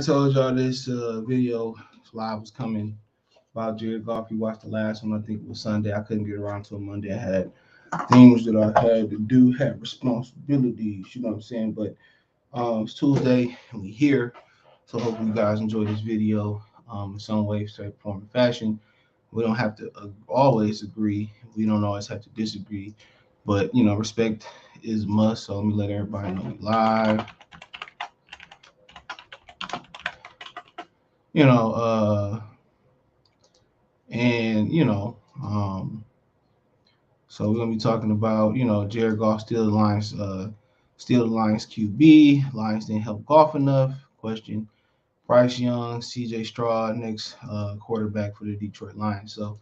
I told y'all this video live was coming about Jared Goff. You watched the last one. I think it was Sunday. I couldn't get around to it Monday. I had things that I had to do, had responsibilities. You know what I'm saying? But it's Tuesday and we here. So hopefully you guys enjoy this video in some way, shape, form, and fashion. We don't have to always agree. We don't always have to disagree. But respect is must. So let me let everybody know we live. You know, and so we're gonna be talking about Jared Goff still the Lions QB. Lions didn't help Goff enough. Question: Bryce Young, C.J. Stroud, next quarterback for the Detroit Lions. So,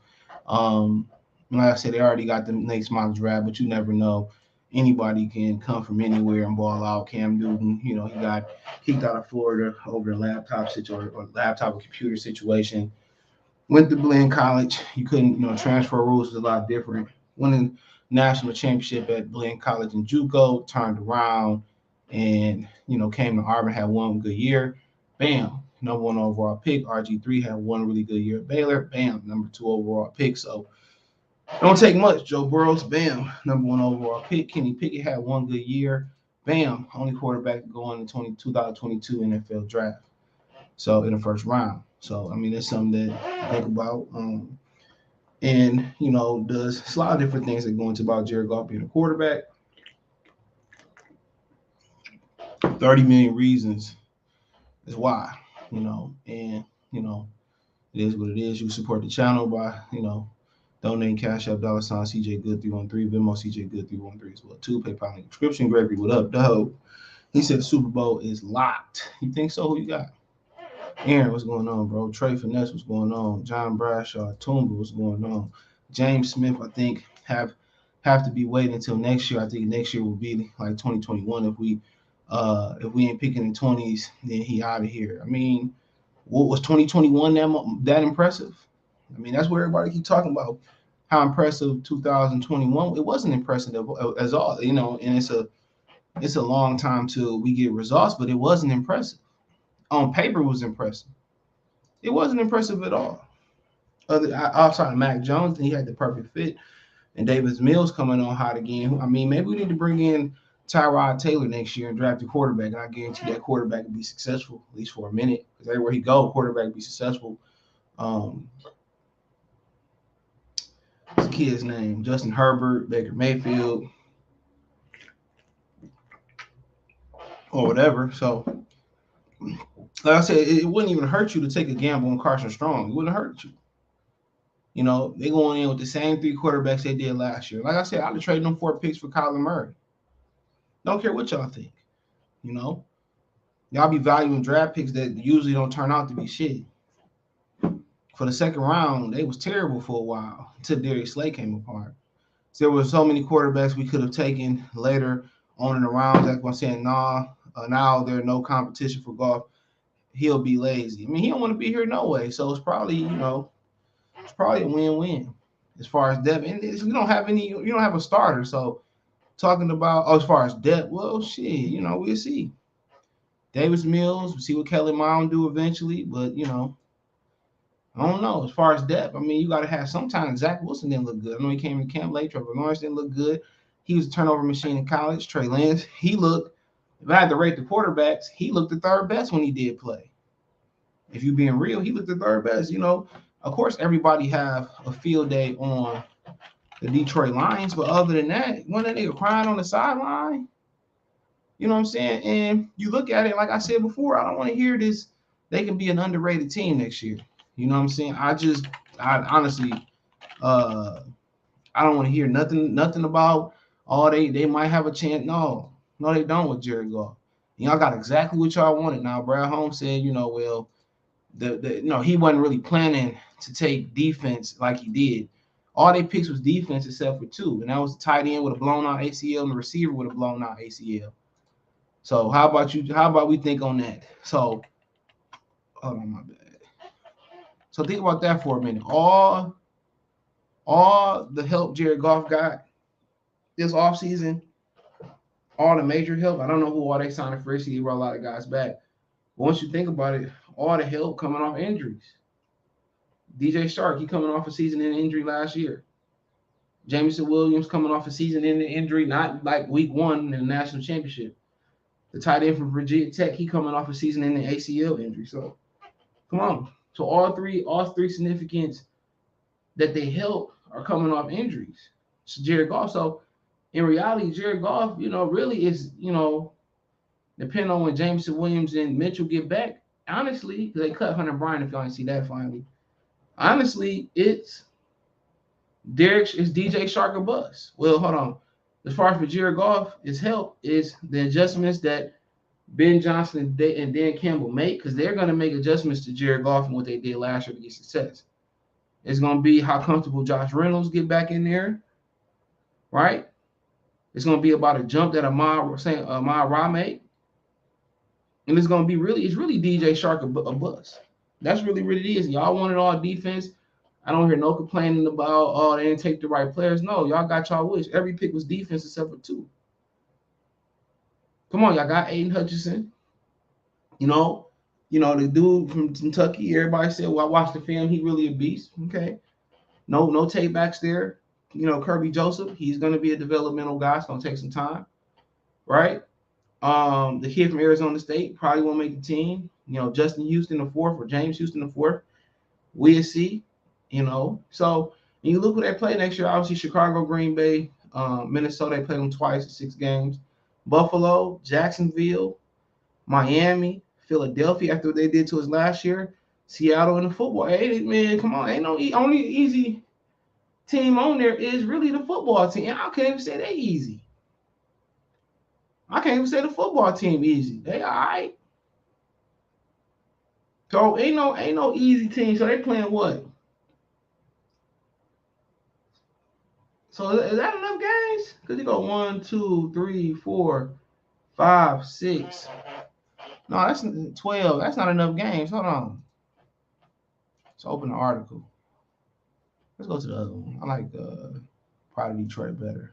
like I said, they already got the next mock draft, but you never know. Anybody can come from anywhere and ball out. Cam Newton, he got kicked out of Florida over a laptop situation or laptop or computer situation. Went to Blinn College. You couldn't, transfer rules was a lot different. Winning national championship at Blinn College in JUCO, turned around and, came to Auburn, had one good year. Bam, number one overall pick. RG3 had one really good year at Baylor. Bam, number two overall pick. So don't take much. Joe Burrows, bam, number one overall pick. Kenny Pickett had one good year. Bam, only quarterback to go in the 2022 NFL draft. So in the first round. So I mean, that's something that I think about. And there's a lot of different things that go into about Jared Goff being a quarterback. 30 million reasons is why, and it is what it is. You support the channel by, donating Cash App, $ CJ Good 313, Venmo CJ Good 313 as well too. PayPal link description. Gregory, what up, dog? He said the Super Bowl is locked. You think so? Who you got? Aaron, what's going on, bro? Trey Finesse, what's going on? John Bradshaw, Toomba, what's going on? James Smith, I think have to be waiting until next year. I think next year will be like 2021. If we ain't picking in 20s, then he out of here. I mean, what was 2021 that impressive? I mean, that's where everybody keep talking about how impressive 2021. It wasn't impressive as all, and it's a long time till we get results, but it wasn't impressive. On paper, it was impressive. It wasn't impressive at all. Outside of Mac Jones, he had the perfect fit, and Davis Mills coming on hot again. I mean, maybe we need to bring in Tyrod Taylor next year and draft a quarterback. And I guarantee that quarterback will be successful, at least for a minute. Because everywhere he goes, quarterback will be successful. What's the kid's name? Justin Herbert, Baker Mayfield, or whatever. So, like I said, it wouldn't even hurt you to take a gamble on Carson Strong. It wouldn't hurt you. They going in with the same three quarterbacks they did last year. Like I said, I'd have traded them 4 picks for Kyler Murray. Don't care what y'all think. Y'all be valuing draft picks that usually don't turn out to be shit. For the second round, they was terrible for a while until Darius Slay came apart. So there were so many quarterbacks we could have taken later on in the rounds. That's why I'm saying, now there's no competition for Goff. He'll be lazy. I mean, he don't want to be here no way. So it's probably, it's probably a win-win as far as depth. And you don't have a starter. So talking about as far as depth, well, shit, we'll see. Davis Mills, we'll see what Kelly Mond do eventually, but I don't know. As far as depth, I mean, you got to have sometimes. Zach Wilson didn't look good. I know he came in camp late. Trevor Lawrence didn't look good. He was a turnover machine in college. Trey Lance, if I had to rate the quarterbacks, he looked the third best when he did play. If you're being real, he looked the third best. Of course, everybody have a field day on the Detroit Lions, but other than that, when that nigga crying on the sideline, you know what I'm saying? And you look at it, like I said before, I don't want to hear this. They can be an underrated team next year. You know what I'm saying? I honestly, I don't want to hear nothing about, they might have a chance. No, they don't with Jared Goff. Y'all got exactly what y'all wanted. Now, Brad Holmes said, well, he wasn't really planning to take defense like he did. All they picks was defense except for 2, and that was the tight end with a blown out ACL and the receiver with a blown out ACL. So how about we think on that? So, hold on, my bad. So think about that for a minute. All the help Jared Goff got this offseason, all the major help. I don't know who all they signed for free. He brought a lot of guys back. But once you think about it, all the help coming off injuries. DJ Shark, he coming off a season-ending injury last year. Jameson Williams coming off a season-ending injury, not like week 1 in the national championship. The tight end from Virginia Tech, he coming off a season-ending ACL injury. So come on. So all three significance that they help are coming off injuries. So Jared Goff. So in reality, Jared Goff, really is, depending on when Jameson Williams and Mitchell get back, honestly, because they cut Hunter Bryant, if y'all didn't see that finally. Honestly, it's DJ Shark or bust. Well, hold on. As far as for Jared Goff, his help is the adjustments that Ben Johnson and Dan Campbell make, because they're going to make adjustments to Jared Goff and what they did last year to get success. It's going to be how comfortable Josh Reynolds get back in there, right? It's going to be about a jump that Amon Ra made. And it's going to be it's really DJ Shark a bust. That's really what it is. Y'all wanted all defense. I don't hear no complaining about, they didn't take the right players. No, y'all got y'all wish. Every pick was defense except for 2. Come on, y'all got Aiden Hutchinson. The dude from Kentucky, everybody said, well, I watched the film, he really a beast. Okay. No takebacks there. Kirby Joseph, he's going to be a developmental guy. It's going to take some time, right? The kid from Arizona State probably won't make the team. Justin Houston the 4th or James Houston the 4th. We'll see. So when you look who they play next year, obviously Chicago, Green Bay, Minnesota, they played them twice in 6 games. Buffalo, Jacksonville, Miami, Philadelphia after what they did to us last year, Seattle in the football. Hey, man, come on. Ain't no only easy team on there is really the football team. I can't even say they easy. I can't even say the football team easy. They all right. So ain't no easy team. So they playing what? So is that enough games? Because you go 1, 2, 3, 4, 5, 6. No, that's 12. That's not enough games. Hold on. Let's open the article. Let's go to the other one. I like probably Detroit better.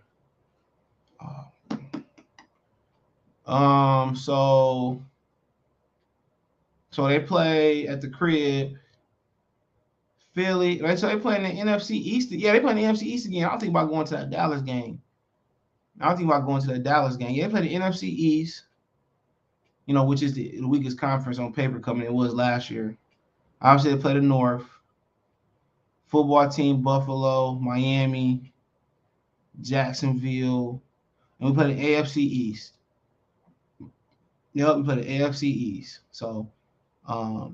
So they play at the crib. Philly. So they play in the NFC East. Yeah, they play in the NFC East again. I don't think about going to that Dallas game. Yeah, they play the NFC East, which is the weakest conference on paper coming. It was last year. Obviously, they play the North. Football team, Buffalo, Miami, Jacksonville. And we play the AFC East. Yep, we play the AFC East. So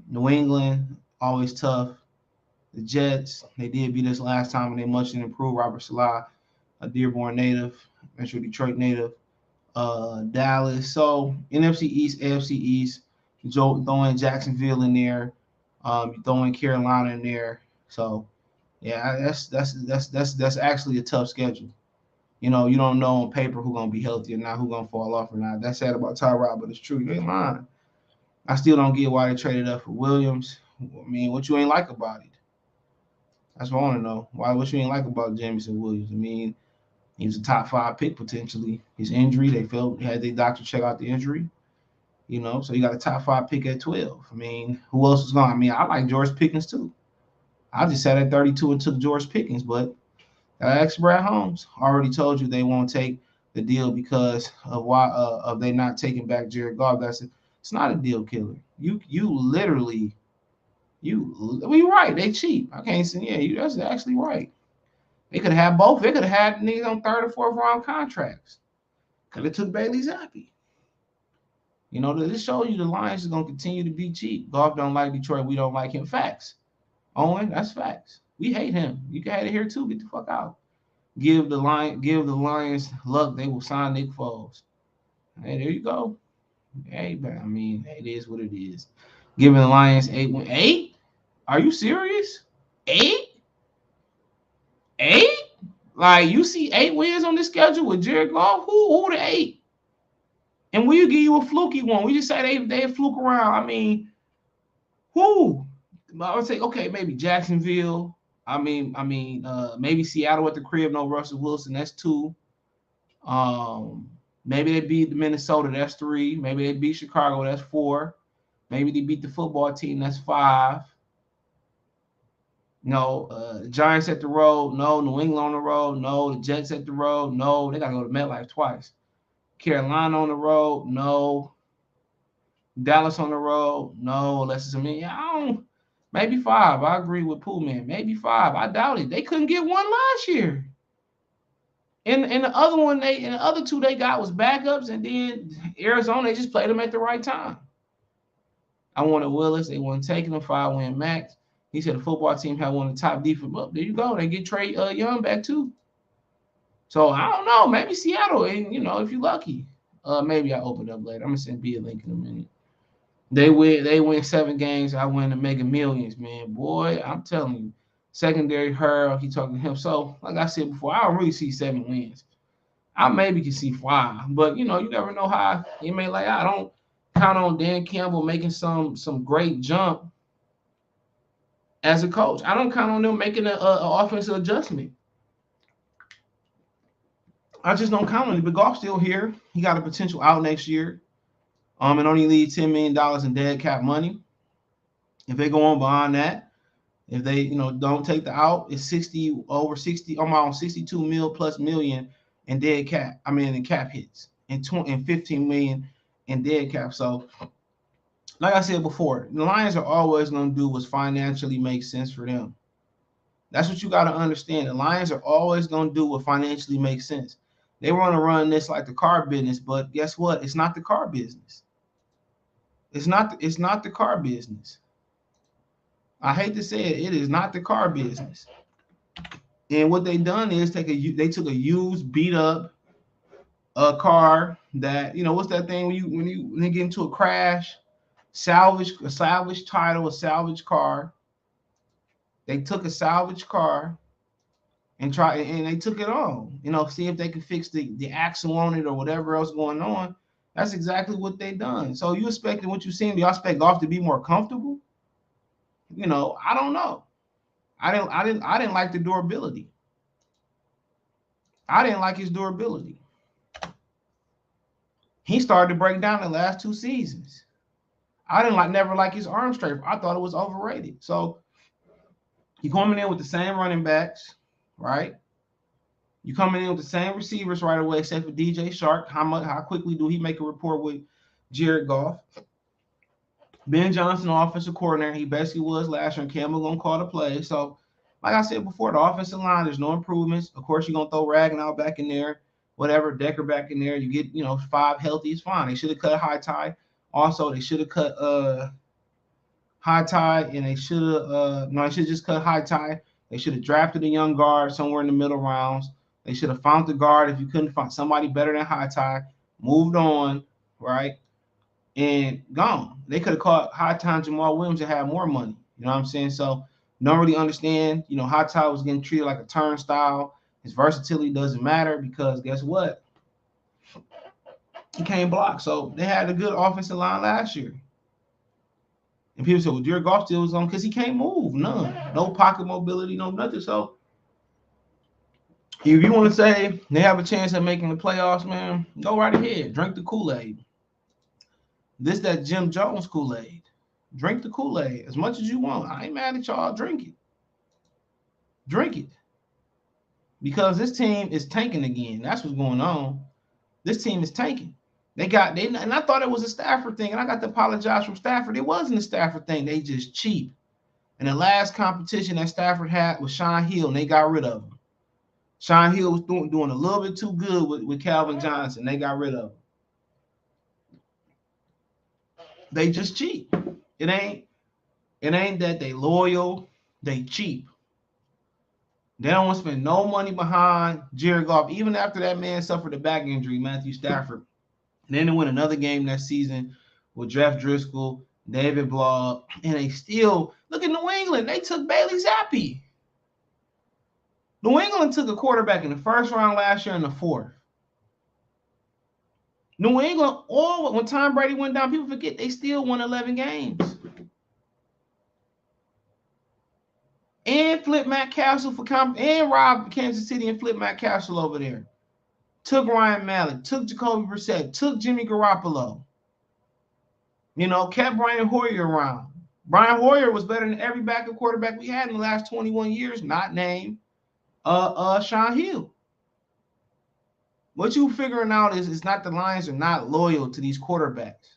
New England, always tough. The Jets, they did beat us last time, and they much improved. Robert Salah, a Dearborn native, Metro Detroit native. Dallas. So NFC East, AFC East. You throw in Jacksonville in there. You throw in Carolina in there. So yeah, that's actually a tough schedule. You don't know on paper who's gonna be healthy or not, who's gonna fall off or not. That's sad about Tyrod, but it's true. You ain't lying. I still don't get why they traded up for Williams. I mean, what you ain't like about it? That's what I want to know. What you ain't like about Jameson Williams? I mean, he was a top 5 pick potentially. His injury, they had their doctor check out the injury. So you got a top 5 pick at 12. I mean, who else is going? I mean, I like George Pickens too. I just sat at 32 and took George Pickens, but Brad Holmes already told you they won't take the deal because of why of they not taking back Jared Goff. It's not a deal killer. You're right. They cheap. I can't say that's actually right. They could have had both. They could have had niggas on 3rd or 4th round contracts. Could have took Bailey Zappi. This shows you the Lions is gonna continue to be cheap. Goff don't like Detroit. We don't like him. Facts. Owen, that's facts. We hate him. You can have it here too. Get the fuck out. Give the Lions luck. They will sign Nick Foles. Hey, there you go. Hey, but I mean, it is what it is. Giving the Lions 8? Are you serious? 8? Like you see 8 wins on this schedule with Jared Goff? Who the 8? And we'll give you a fluky one. We just say they fluke around. I mean, who? I would say, okay, maybe Jacksonville. Maybe Seattle at the crib, no Russell Wilson. That's 2. Maybe they beat Minnesota. That's 3. Maybe they beat Chicago. That's 4. Maybe they beat the football team. That's 5. No, Giants at the road. No, New England on the road. No, the Jets at the road. No, they got to go to MetLife twice. Carolina on the road. No. Dallas on the road. No, unless it's I don't. Maybe 5. I agree with Pooh Man. Maybe 5. I doubt it. They couldn't get one last year. And the other one, the other 2 they got was backups, and then Arizona, they just played them at the right time. I wanted Willis. They weren't taking them. 5-win max. He said the football team had one of the top defense. Well, there you go. They get Trey Young back too. So I don't know. Maybe Seattle, and if you're lucky, maybe I open up later. I'm gonna send B a link in a minute. They win 7 games. I win the Mega Millions, man. Boy, I'm telling you. Secondary hurl. He talking to him. So, like I said before, I don't really see 7 wins. I maybe can see 5, but you never know how it may lay out. I don't count on Dan Campbell making some great jump as a coach. I don't count on them making an offensive adjustment. I just don't count on it. But Goff's still here. He got a potential out next year. And only leave $10 million in dead cap money. If they go on beyond that, if they don't take the out, it's 62 mil plus million in dead cap. I mean in cap hits and 15 million in dead cap. So, like I said before, the Lions are always going to do what's financially makes sense for them. That's what you got to understand. The Lions are always going to do what financially makes sense. They want to run this like the car business, but guess what? It's not the car business. It's not the car business. I hate to say it, it is not the car business. And what they done is they took a used, beat up car that what's that thing when you get into a crash, a salvage title, a salvage car. They took a salvage car and they took it on, see if they could fix the axle on it or whatever else going on. That's exactly what they done. So you expecting what you seen? Do y'all expect Goff to be more comfortable? I don't know. I didn't like the durability. I didn't like his durability. He started to break down the last 2 seasons. I never like his arm strength. I thought it was overrated. So you coming in with the same running backs, right? You coming in with the same receivers right away, except for DJ Shark. How quickly do he make a rapport with Jared Goff? Ben Johnson, offensive coordinator, he basically was last year, and Campbell gonna call the play. So, like I said before, the offensive line, there's no improvements. Of course, you're gonna throw Ragnow back in there, whatever, Decker back in there. You get 5 healthy, it's fine. They should have cut High Tide. Also, they should have cut High Tide, and they should have they should just cut High Tide. They should have drafted a young guard somewhere in the middle rounds. They should have found the guard if you couldn't find somebody better than High Tide. Moved on, right? And gone. They could have caught High Tide Jamal Williams and had more money. You know what I'm saying? So don't really understand. High Tide was getting treated like a turnstile. His versatility doesn't matter because guess what? He can't block. So they had a good offensive line last year. And people say, well, Jared Goff still was on because he can't move. None. No pocket mobility, no nothing. So if you want to say they have a chance at making the playoffs, man, go right ahead. Drink the Kool-Aid. That Jim Jones Kool-Aid. Drink the Kool-Aid as much as you want. I ain't mad at y'all. Drink it. Drink it. Because this team is tanking again. That's what's going on. This team is tanking. And I thought it was a Stafford thing, and I got to apologize from Stafford. It wasn't a Stafford thing. They just cheap. And the last competition that Stafford had was Sean Hill, and they got rid of him. Sean Hill was doing a little bit too good with Calvin Johnson. They got rid of him. They just cheap. It ain't that they loyal. They cheap. They don't want to spend no money behind Jared Goff, even after that man suffered a back injury, Matthew Stafford. And then they win another game that season with Jeff Driscoll, David Blah, and they still look at New England. They took Bailey Zappi. New England took a quarterback in the first round last year and the 4th. New England, when Tom Brady went down, people forget they still won 11 games. And flip Matt Castle and robbed Kansas City and flip Matt Castle over there. Took Ryan Mallett, took Jacoby Brissett, took Jimmy Garoppolo. You know, kept Brian Hoyer around. Brian Hoyer was better than every backup quarterback we had in the last 21 years, not named Sean Hill. What you figuring out is it's not the Lions are not loyal to these quarterbacks.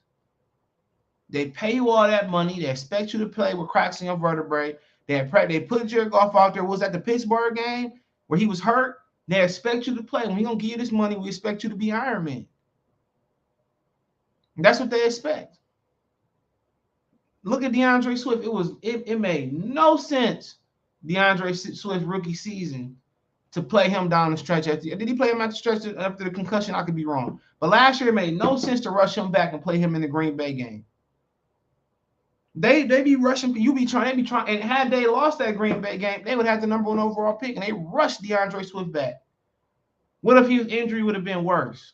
They pay you all that money. They expect you to play with cracks in your vertebrae. They put Jared Goff out there. Was that the Pittsburgh game where he was hurt? They expect you to play. When we're going to give you this money, we expect you to be Iron Man. And that's what they expect. Look at DeAndre Swift. It made no sense, DeAndre Swift rookie season, to play him down the stretch. Did he play him at the stretch after the concussion? I could be wrong. But last year, it made no sense to rush him back and play him in the Green Bay game. They be rushing. They be trying. And had they lost that Green Bay game, they would have the #1 overall pick, and they rushed DeAndre Swift back. What if his injury would have been worse?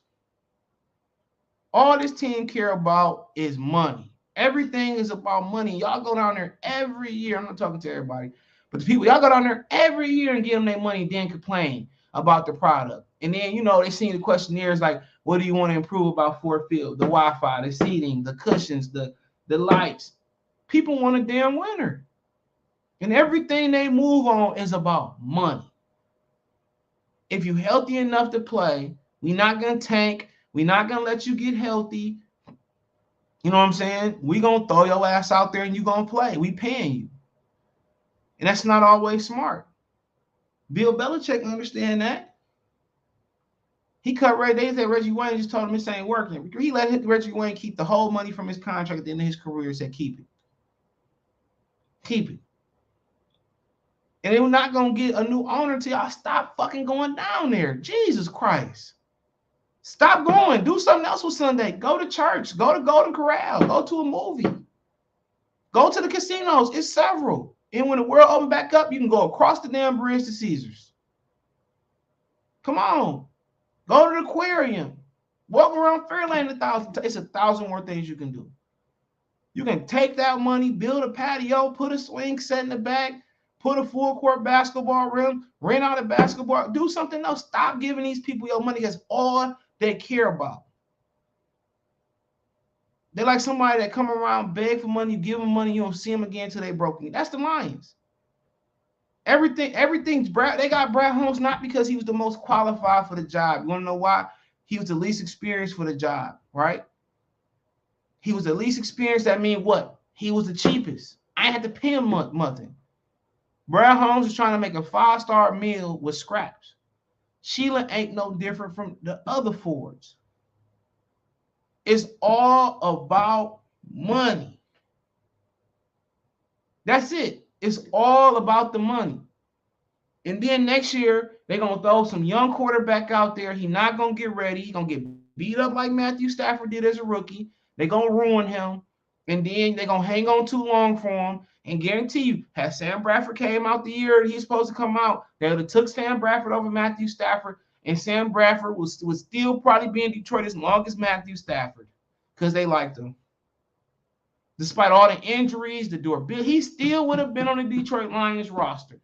All this team care about is money. Everything is about money. Y'all go down there every year. I'm not talking to everybody, but the people, y'all go down there every year and give them their money, then complain about the product. And then, you know, they see the questionnaires like, what do you want to improve about Ford Field? The Wi-Fi, the seating, the cushions, the lights. People want a damn winner. And everything they move on is about money. If you're healthy enough to play, we're not going to tank. We're not going to let you get healthy. You know what I'm saying? We're going to throw your ass out there and you're going to play. We paying you. And that's not always smart. Bill Belichick understand that. He cut Ray. They said Reggie Wayne just told him this ain't working. He let Reggie Wayne keep the whole money from his contract at the end of his career. Said keep it. Keep it. And they were not going to get a new owner until y'all stop fucking going down there. Jesus Christ. Stop going. Do something else with Sunday. Go to church. Go to Golden Corral. Go to a movie. Go to the casinos. It's several. And when the world opens back up, you can go across the damn bridge to Caesars. Come on. Go to the aquarium. Walk around Fairlane 1,000. It's 1,000 more things you can do. You can take that money, build a patio, put a swing set in the back, put a full court basketball rim, rent out a basketball, do something else. Stop giving these people your money. That's all they care about. They're like somebody that come around, beg for money, you give them money, you don't see them again until they broke you. That's the Lions. Everything's Brad. They got Brad Holmes not because he was the most qualified for the job. You want to know why? He was the least experienced for the job, right? He was the least experienced. That means what? He was the cheapest. I ain't had to pay him nothing. Brad Holmes is trying to make a 5-star meal with scraps. Sheila ain't no different from the other Fords. It's all about money. That's it. It's all about the money. And then next year, they're going to throw some young quarterback out there. He's not going to get ready. He's going to get beat up like Matthew Stafford did as a rookie. They're going to ruin him. And then they're going to hang on too long for him. And guarantee you, had Sam Bradford came out the year he's supposed to come out, they would have took Sam Bradford over Matthew Stafford. And Sam Bradford would still probably be in Detroit as long as Matthew Stafford because they liked him. Despite all the injuries, the durability, he still would have been on the Detroit Lions roster.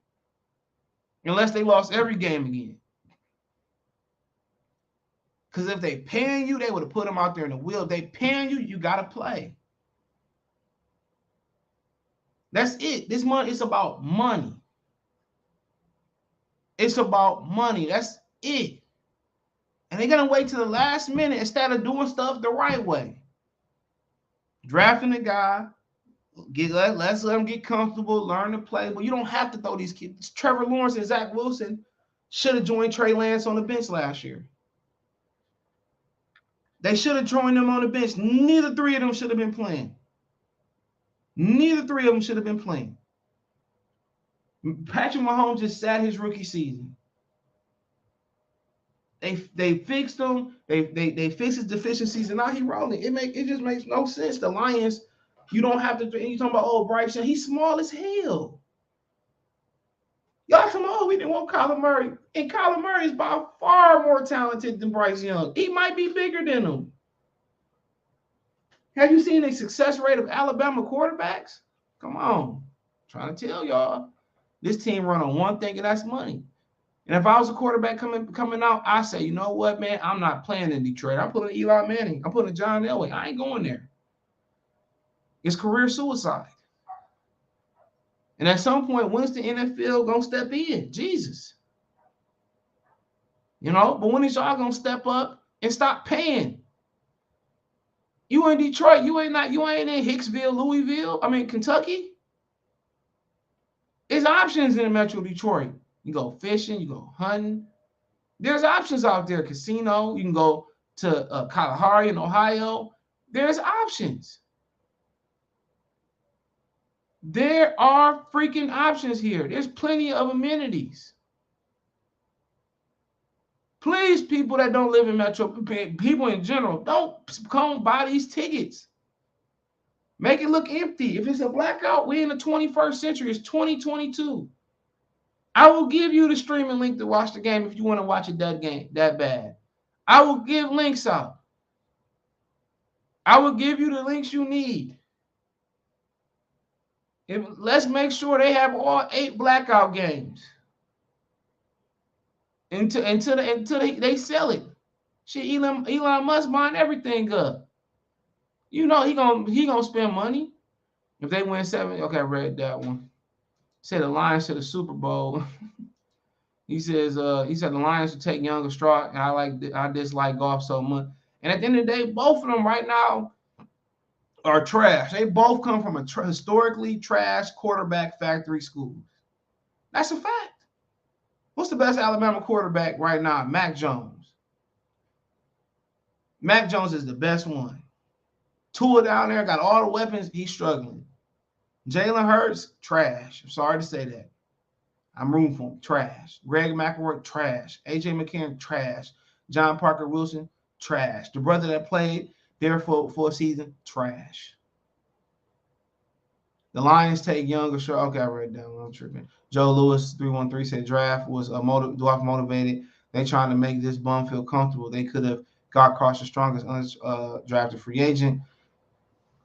Unless they lost every game again. Because if they paying you, they would have put him out there in the wheel. If they paying you, you got to play. That's it. This money is about money. It's about money. That's it. And they're going to wait to the last minute instead of doing stuff the right way. Drafting a guy. Let's let them get comfortable, learn to play. But you don't have to throw these kids. Trevor Lawrence and Zach Wilson should have joined Trey Lance on the bench last year. They should have joined them on the bench. Neither three of them should have been playing. Neither three of them should have been playing. Patrick Mahomes just sat his rookie season. They fixed him. They fixed his deficiencies, and now he rolling. It just makes no sense. The Lions, you don't have to. You talking about Bryce? He's small as hell. Y'all come on, we didn't want Kyler Murray, and Kyler Murray is by far more talented than Bryce Young. He might be bigger than him. Have you seen the success rate of Alabama quarterbacks? Come on. I'm trying to tell y'all. This team run on one thing, and that's money. And if I was a quarterback coming out, I say, you know what, man? I'm not playing in Detroit. I'm putting Eli Manning. I'm putting John Elway. I ain't going there. It's career suicide. And at some point, when's the NFL gonna step in? Jesus. But when is y'all gonna step up and stop paying? You in Detroit, you ain't in Hicksville, Louisville, Kentucky. There's options in Metro Detroit. You go fishing, you go hunting. There's options out there. Casino, you can go to Kalahari in Ohio. There's options. There are freaking options here. There's plenty of amenities. Please, people that don't live in Metro, people in general, don't come buy these tickets. Make it look empty. If it's a blackout, we're in the 21st century. It's 2022. I will give you the streaming link to watch the game if you want to watch it that bad. I will give links out. I will give you the links you need. Let's make sure they have all 8 blackout games until they sell it. Shit, Elon Musk buying everything up. He gonna spend money if they win 7. Okay, I read that one. Said the Lions to the Super Bowl. He said the Lions should take younger Stroud, and I dislike Goff so much. And at the end of the day, both of them right now are trash. They both come from a historically trash quarterback factory school. That's a fact. What's the best Alabama quarterback right now? Mac Jones. Mac Jones is the best one. Tua down there got all the weapons. He's struggling. Jalen Hurts, trash. I'm sorry to say that. I'm rooting for him. Trash. Greg McElroy, trash. A.J. McCarron, trash. John Parker Wilson, trash. The brother that played there for a season, trash. The Lions take younger. Sure. Okay, I read that one. I'm tripping. Joe Lewis, 313, said draft was Goff motivated. They trying to make this bum feel comfortable. They could have got Carson Strong as undrafted free agent.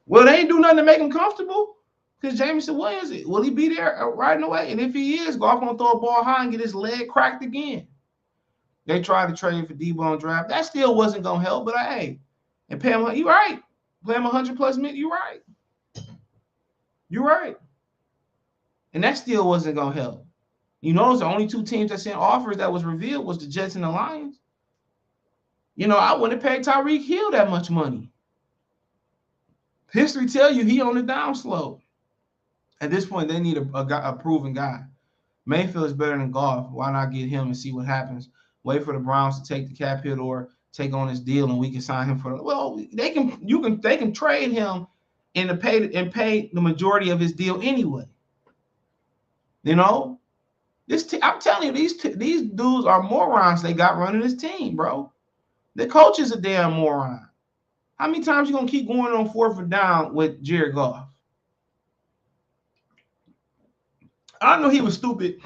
Well, they ain't do nothing to make him comfortable. Because Jameson Williams, will he be there right away? And if he is, Goff gonna throw a ball high and get his leg cracked again. They tried to trade for Debo on draft. That still wasn't gonna help, but hey, and pay him. You right? Play him 100+ minutes. You right? You're right. And that still wasn't gonna help. Those the only 2 teams that sent offers that was revealed was the Jets and the Lions. I wouldn't pay Tyreek Hill that much money. History tell you he on the downslope. At this point, they need a proven guy. Mayfield is better than Goff. Why not get him and see what happens? Wait for the Browns to take the cap hit or take on his deal, and we can sign him for. Well, they can trade him and pay the majority of his deal anyway. I'm telling you, these dudes are morons. They got running this team, bro. The coach is a damn moron. How many times you gonna keep going on 4th down with Jared Goff? I know he was stupid.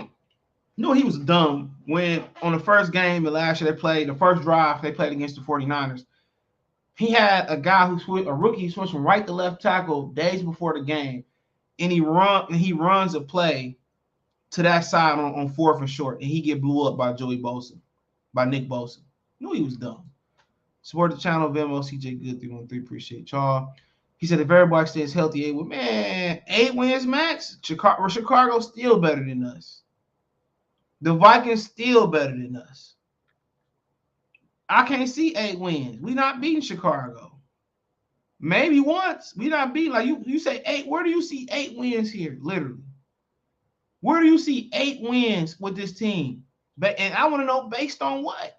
He was dumb when on the first game of last year the first drive they played against the 49ers. He had a guy a rookie switched from right to left tackle days before the game, and he runs a play to that side on 4th and short, and he get blew up by Nick Bosa. He was dumb. Support the channel, Venmo, CJ Good 313. Appreciate y'all. He said if everybody stays healthy, 8 wins max. Chicago still better than us. The Vikings still better than us. I can't see 8 wins. We not beating Chicago. Maybe once. We not beating, like you say 8. Where do you see 8 wins here? Literally. Where do you see 8 wins with this team? And I want to know based on what?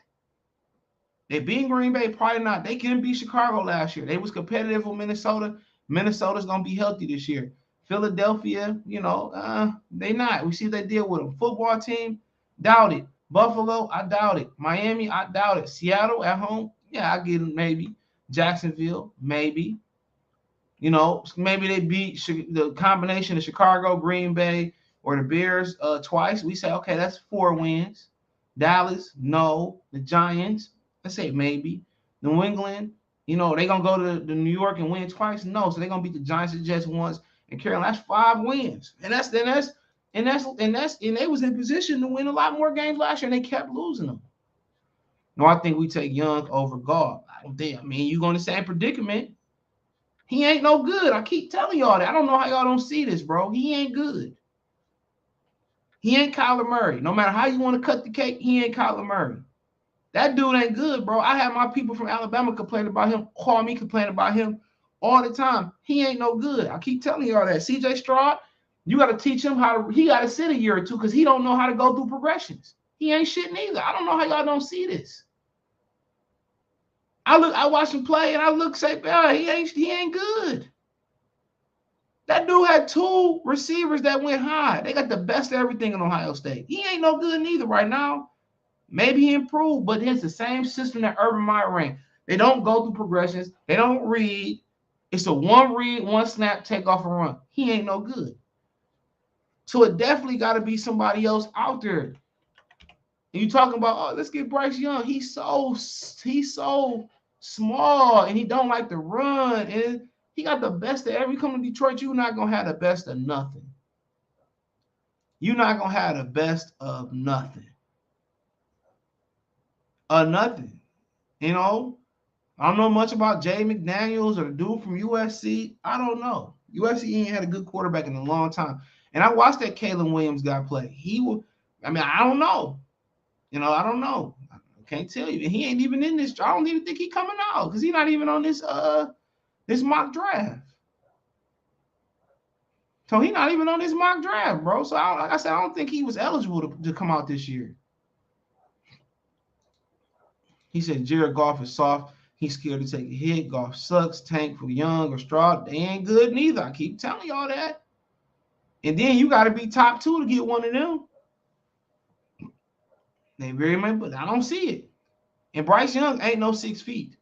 They beat Green Bay, probably not. They couldn't beat Chicago last year. They was competitive with Minnesota. Minnesota's gonna be healthy this year. Philadelphia, they not. We see what they deal with them. Football team, doubt it. Buffalo, I doubt it. Miami, I doubt it. Seattle at home, yeah, I get them maybe. Jacksonville, maybe. Maybe they beat the combination of Chicago, Green Bay, or the Bears twice. We say, okay, that's 4 wins. Dallas, no. The Giants, let's say maybe. New England, they gonna go to New York and win twice. No, so they're gonna beat the Giants and Jets once, and Carolina. That's 5 wins, and they was in position to win a lot more games last year, and they kept losing them. No, I think we take Young over Goff. You're going to the same predicament. He ain't no good. I keep telling y'all that. I don't know how y'all don't see this, bro. He ain't good. He ain't Kyler Murray. No matter how you want to cut the cake, he ain't Kyler Murray. That dude ain't good, bro. I have my people from Alabama complaining about him, call me complaining about him all the time. He ain't no good. I keep telling y'all that. CJ Stroud, you got to teach him how to, he got to sit a year or two because he don't know how to go through progressions. He ain't shit neither. I don't know how y'all don't see this. I watch him play and I look, say, he ain't good. That dude had 2 receivers that went high. They got the best of everything in Ohio State. He ain't no good neither right now. Maybe he improved, but it's the same system that Urban Meyer ran. They don't go through progressions. They don't read. It's a one read, one snap, take off and run. He ain't no good. So it definitely got to be somebody else out there. And you talking about, oh, let's get Bryce Young. He's so small and he don't like to run. And he got the best of every. Come to Detroit, you're not gonna have the best of nothing. You're not gonna have the best of nothing. Nothing. You know, I don't know much about Jay McDaniels or the dude from USC. I don't know. USC ain't had a good quarterback in a long time. And I watched that Kalen Williams guy play. I don't know. I don't know. I can't tell you. And he ain't even in this. I don't even think he's coming out because he's not even on this mock draft. So he's not even on this mock draft, bro. So like I said, I don't think he was eligible to come out this year. He said Jared Goff is soft. He's scared to take a hit. Goff sucks. Tank for Young or Stroud. They ain't good neither. I keep telling y'all that. And then you got to be top 2 to get one of them. They very much, but I don't see it. And Bryce Young ain't no 6 feet.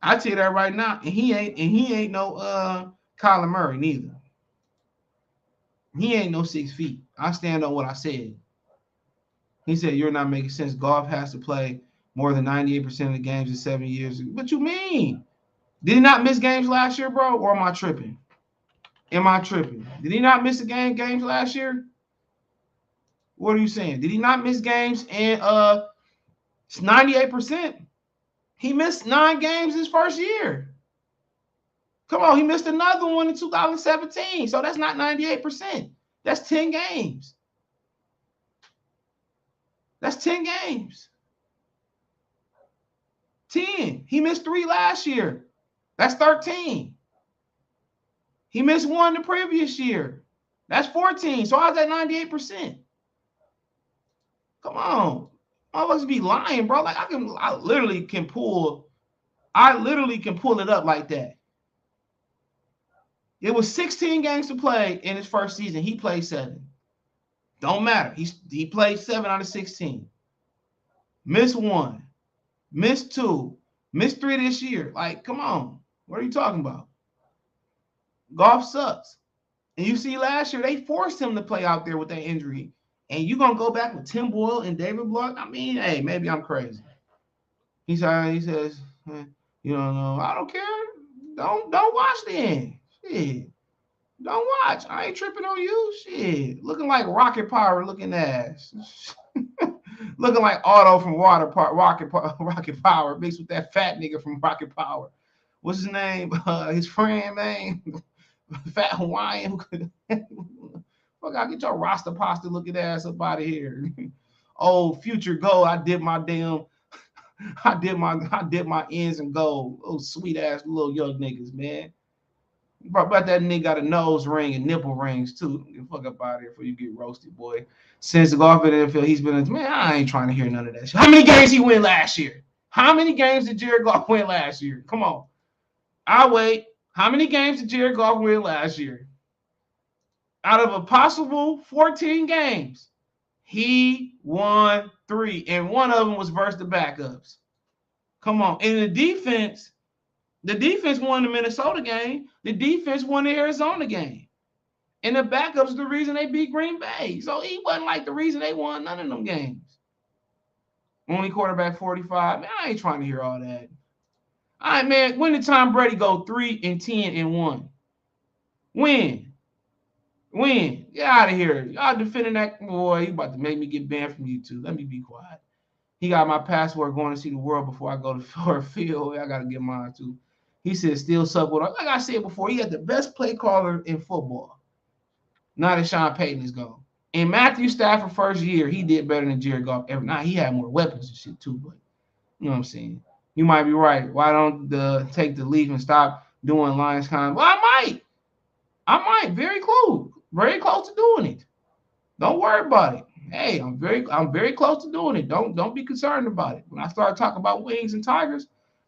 I tell you that right now. And he ain't no Kyler Murray neither. He ain't no 6 feet. I stand on what I said. He said, you're not making sense. Goff has to play more than 98% of the games in 7 years. What you mean? Did he not miss games last year, bro? Or am I tripping? Did he not miss games last year? What are you saying? Did he not miss games? And 98%. He missed 9 games his first year. Come on, he missed another one in 2017. So that's not 98%. That's 10 games. That's 10 games. 10. He missed 3 last year. That's 13. He missed 1 the previous year. That's 14. So how's that 98%? Come on. I must be lying, bro. Like I literally can pull it up like that. It was 16 games to play in his first season. He played 7. Don't matter. He played 7 out of 16. Missed 1. Missed 2. Missed 3 this year. Like, come on. What are you talking about? Goff sucks. And you see last year, they forced him to play out there with that injury. And you're going to go back with Tim Boyle and David Block? I mean, hey, maybe I'm crazy. He says, you don't know. I don't care. Don't watch then. Shit. Don't watch. I ain't tripping on you. Shit. Looking like Rocket Power looking ass. Looking like Otto from Rocket Power mixed with that fat nigga from Rocket Power. What's his name? His friend, man. Fat Hawaiian. Fuck, I'll get your Rasta pasta looking ass up out of here. Oh, future gold. I did my ends in gold. Oh, sweet ass little young niggas, man. About that nigga got a nose ring and nipple rings too. Get fuck up out of here before you get roasted, boy. Since the Goff in the NFL, he's been man. I ain't trying to hear none of that shit. How many games he win last year? How many games did Jared Goff win last year? Come on. I'll wait. How many games did Jared Goff win last year? Out of a possible 14 games, he won 3, and one of them was versus the backups. Come on. And the defense won the Minnesota game. The defense won the Arizona game. And the backups the reason they beat Green Bay. So he wasn't like the reason they won none of them games. Only quarterback 45. Man, I ain't trying to hear all that. All right, man. When did Tom Brady go 3-10-1? When? Get out of here. Y'all defending that boy. He about to make me get banned from YouTube. Let me be quiet. He got my passport going to see the world before I go to Ford Field. I got to get mine too. He said still suck with him. Like I said before, he had the best play caller in football. Now that Sean Payton is gone. In Matthew Stafford first year, he did better than Jared Goff ever. Now he had more weapons and shit too, but you know what I'm saying. You might be right. Why don't take the leaf and stop doing Lions con? Well, I might. Very close to doing it. Don't worry about it. Hey, I'm very close to doing it. Don't be concerned about it. When I start talking about wings and tigers,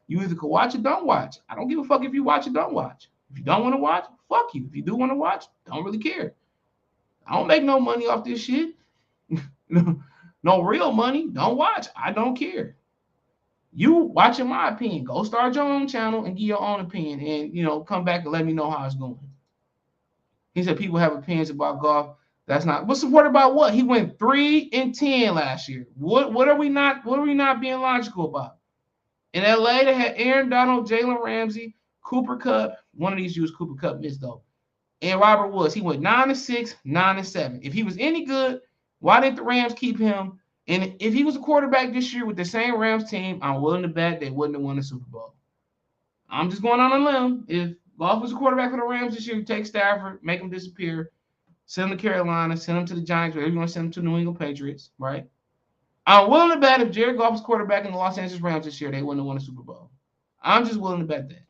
you either can watch or don't watch. I don't give a fuck if you watch or don't watch. If you don't want to watch, fuck you. If you do want to watch, don't really care. I don't make no money off this shit. No real money. Don't watch. I don't care. You watch in my opinion. Go start your own channel and give your own opinion, and come back and let me know how it's going. He said people have opinions about Goff. That's not. What's support about what? He went 3-10 last year. What are we not being logical about? In LA, they had Aaron Donald, Jalen Ramsey, Cooper Kupp. One of these years Cooper Kupp missed though. And Robert Woods. He went 9-6, 9-7. If he was any good, why didn't the Rams keep him? And if he was a quarterback this year with the same Rams team, I'm willing to bet they wouldn't have won the Super Bowl. I'm just going on a limb. If Goff was a quarterback for the Rams this year, take Stafford, make him disappear, send him to Carolina, send him to the Giants, whatever you want to send him to New England Patriots, right? I'm willing to bet if Jared Goff was quarterback in the Los Angeles Rams this year, they wouldn't have won the Super Bowl. I'm just willing to bet that.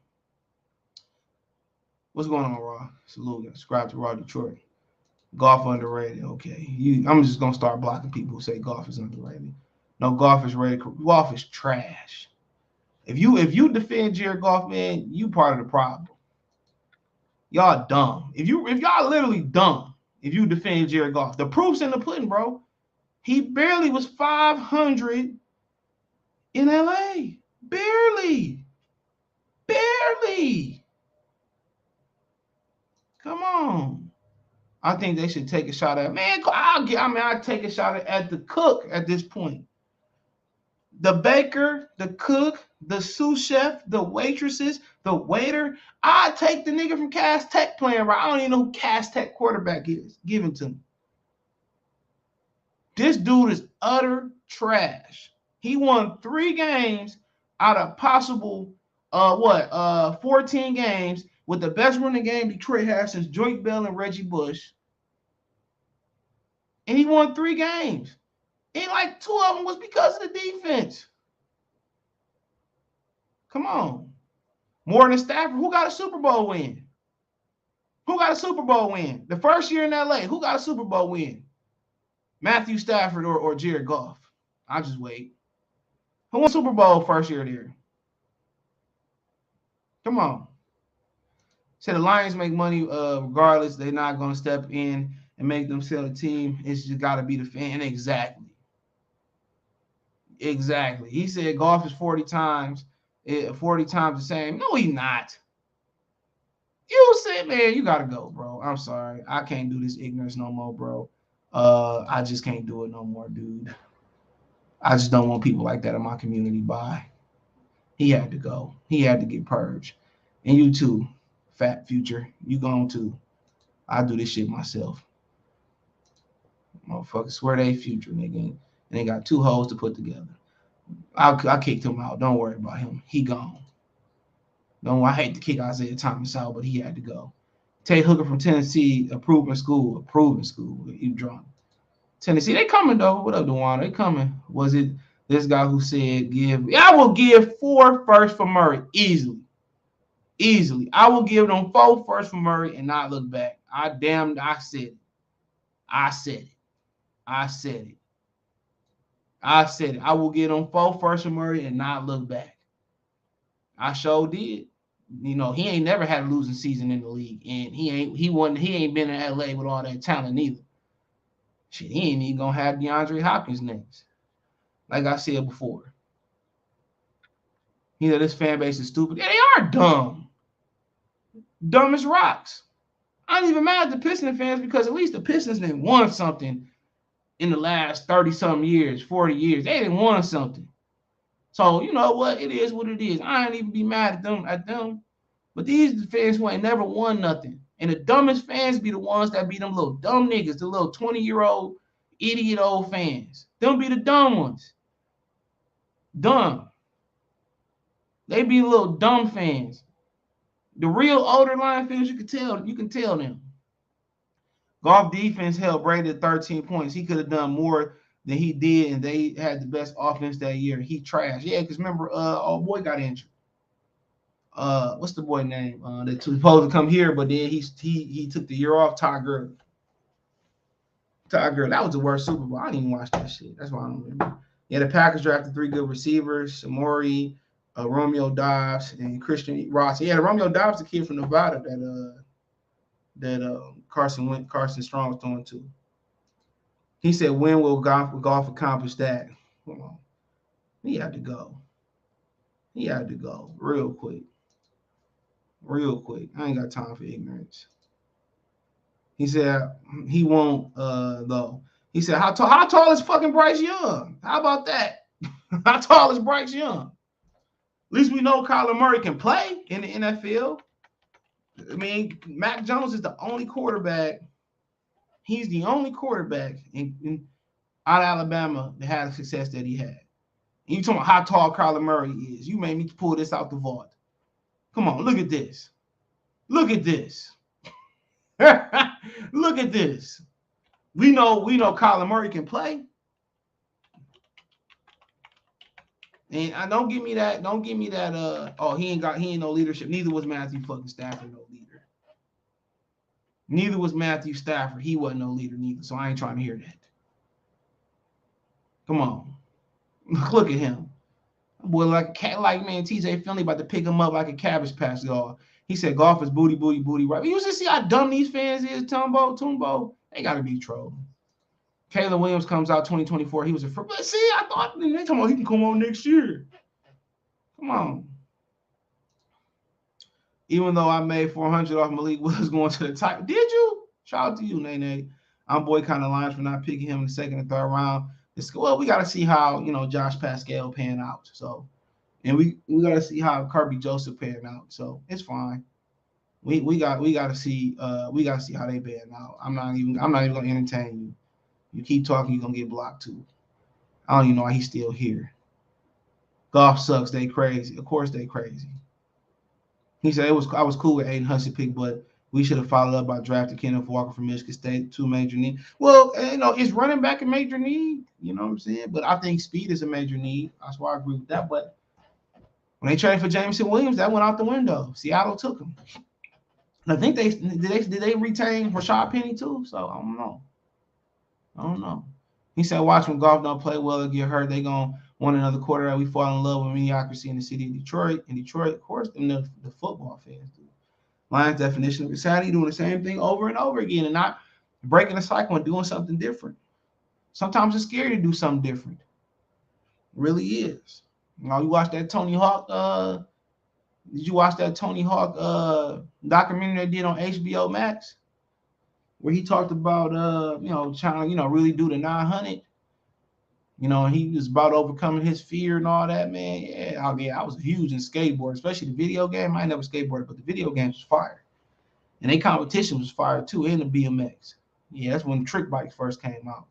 What's going on, Raw? Salute. Subscribe to Raw Detroit. Goff underrated. Okay. I'm just going to start blocking people who say Goff is underrated. No, Goff is rated. Goff is trash. If you defend Jared Goff, man, you part of the problem. Y'all dumb. If y'all literally dumb, if you defend Jared Goff, the proof's in the pudding, bro. He barely was 500 in LA. Barely. Come on. I think they should take a shot at I'd take a shot at the cook at this point. The baker, the cook, the sous chef, the waitresses, the waiter. I'd take the nigga from Cass Tech playing right. I don't even know who Cass Tech quarterback is. Give it to me. This dude is utter trash. He won 3 games out of possible 14 games with the best running game Detroit has since Joyce Bell and Reggie Bush. And he won 3 games. And like 2 of them was because of the defense. Come on. More than Stafford. Who got a Super Bowl win? The first year in LA, who got a Super Bowl win? Matthew Stafford or Jared Goff? I'll just wait. Who won Super Bowl first year there? Come on. Say the Lions make money regardless. They're not going to step in and make them sell the team. It's just got to be the fan. Exactly. He said Goff is 40 times the same. No, he's not. You said, man, you got to go, bro. I'm sorry. I can't do this ignorance no more, bro. I just can't do it no more, dude. I just don't want people like that in my community. Bye. He had to go. He had to get purged. And you too, Fat Future. You gone too. I do this shit myself. Motherfuckers swear they future, nigga. And they got 2 hoes to put together. I kicked him out. Don't worry about him. He gone. I hate to kick Isaiah Thomas out, but he had to go. Tate Hooker from Tennessee, approving school. You drunk. Tennessee, they coming though. What up, Dewan? They coming. Was it this guy who said I will give 4 firsts for Murray easily. I will give them 4 firsts for Murray and not look back. I said it. I will give them 4 firsts for Murray and not look back. I sure did. He ain't never had a losing season in the league, and he ain't been in LA with all that talent either. Shit, he ain't even gonna have DeAndre Hopkins next. Like I said before. This fan base is stupid. Yeah, they are dumb. Dumb as rocks. I ain't even mad at the Pistons fans because at least the Pistons didn't won something in the last 30-something years, 40 years. They didn't won something. So, you know what? It is what it is. I ain't even be mad at them. But these fans who ain't never won nothing. And the dumbest fans be the ones that be them little dumb niggas, the little 20-year-old, idiot old fans. Them be the dumb ones. Dumb. They be little dumb fans. The real older line fans, you can tell them. Goff defense held Brady to 13 points. He could have done more than he did, and they had the best offense that year. He trashed. Yeah, because remember, old boy got injured. What's the boy name? That was supposed to come here, but then he took the year off. Todd Gurley. Todd Gurley. That was the worst Super Bowl. I didn't even watch that shit. That's why I don't remember. Yeah, the Packers drafted 3 good receivers: Samori, Romeo Dobbs, and Christian Ross. Yeah, the Romeo Dobbs, the kid from Nevada that Carson Strong was throwing to. He said, "When will Goff accomplish that?" Come on, he had to go. He had to go real quick. Real quick. I ain't got time for ignorance. He said he won't though. He said, how tall is fucking Bryce Young? How about that? How tall is Bryce Young? At least we know Kyler Murray can play in the NFL. I mean, Mac Jones is the only quarterback. He's the only quarterback out of Alabama that had the success that he had. And you talking about how tall Kyler Murray is. You made me pull this out the vault. Come on, look at this. Look at this. Look at this. We know Kyler Murray can play. And don't give me that. Don't give me that. He ain't no leadership. Neither was Matthew fucking Stafford, no leader. Neither was Matthew Stafford. He wasn't no leader neither. So I ain't trying to hear that. Come on. Look at him. Boy, like man, TJ Finley about to pick him up like a cabbage patch dog. He said Goff is booty, right? You just see how dumb these fans is, Tumbo. They gotta be trolling. Caleb Williams comes out 2024. He was a first. But see, I thought they talking about he can come on next year. Come on. Even though I made 400 off Malik Willis going to the top, did you? Shout out to you, Nene. I'm boycotting the Lions for not picking him in the second and third round. Well, we got to see how Josh Pascal pan out. So, and we got to see how Kirby Joseph pan out. So it's fine. We got to see how they pan out. I'm not even gonna entertain you. You keep talking, you're gonna get blocked too. I don't even know why he's still here. Goff sucks. They crazy. Of course they crazy. He said I was cool with Aiden Hudson pick, but we should have followed up by drafting Kenneth Walker from Michigan State, 2 major need. Well, is running back a major need? You know what I'm saying? But I think speed is a major need. That's why I agree with that. But when they traded for Jameson Williams, that went out the window. Seattle took him. And I think did they retain Rashad Penny too? So I don't know. He said, watch when Goff don't play well or get hurt, they gonna want another quarterback. We fall in love with mediocrity in the city of Detroit. In Detroit, of course, the football fans do. Lions' definition of insanity, doing the same thing over and over again and not breaking the cycle and doing something different. Sometimes it's scary to do something different. It really is. You watch that Tony Hawk. Did you watch that Tony Hawk documentary they did on HBO Max? Where he talked about trying to really do the 900. He was about overcoming his fear and all that, man. Yeah, I was huge in skateboard, especially the video game. I never skateboarded, but the video games was fire. And their competition was fire too, and the BMX. Yeah, that's when trick bikes first came out.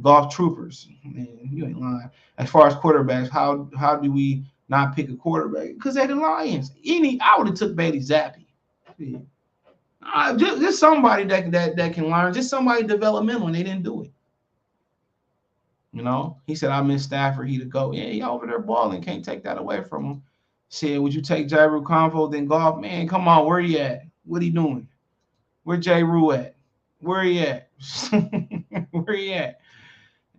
Golf troopers, man, you ain't lying. As far as quarterbacks, how do we not pick a quarterback? Because they're the Lions. I would have took Bailey Zappi. Yeah. Just somebody that can learn, just somebody developmental, and they didn't do it. He said, I miss Stafford, he to go. Yeah, he over there balling, can't take that away from him. Said, would you take J. Rue Convo then Goff? Man, come on, where he at? What he doing? Where J. Rue at? Where he at? Where he at?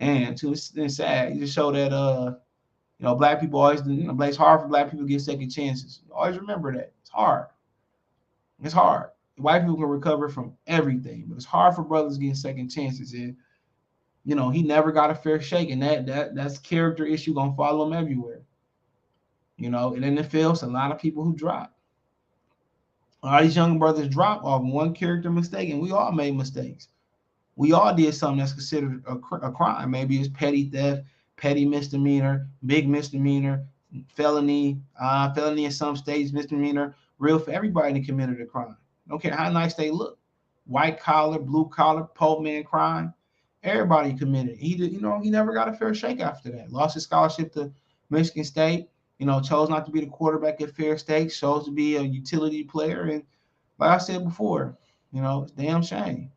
And it's sad. You just show that black people always it's hard for black people to get second chances. Always remember that. It's hard. It's hard. White people can recover from everything, but it's hard for brothers getting second chances. And he never got a fair shake, and that's character issue gonna follow him everywhere. In the NFL, it's a lot of people who drop. A lot of these young brothers drop off one character mistake, and we all made mistakes. We all did something that's considered a crime. Maybe it's petty theft, petty misdemeanor, big misdemeanor, felony in some states, misdemeanor, real for everybody that committed a crime. Don't care how nice they look. White collar, blue collar, Pope man crime. Everybody committed. He never got a fair shake after that. Lost his scholarship to Michigan State. chose not to be the quarterback at fair stakes, chose to be a utility player. And like I said before, it's damn shame.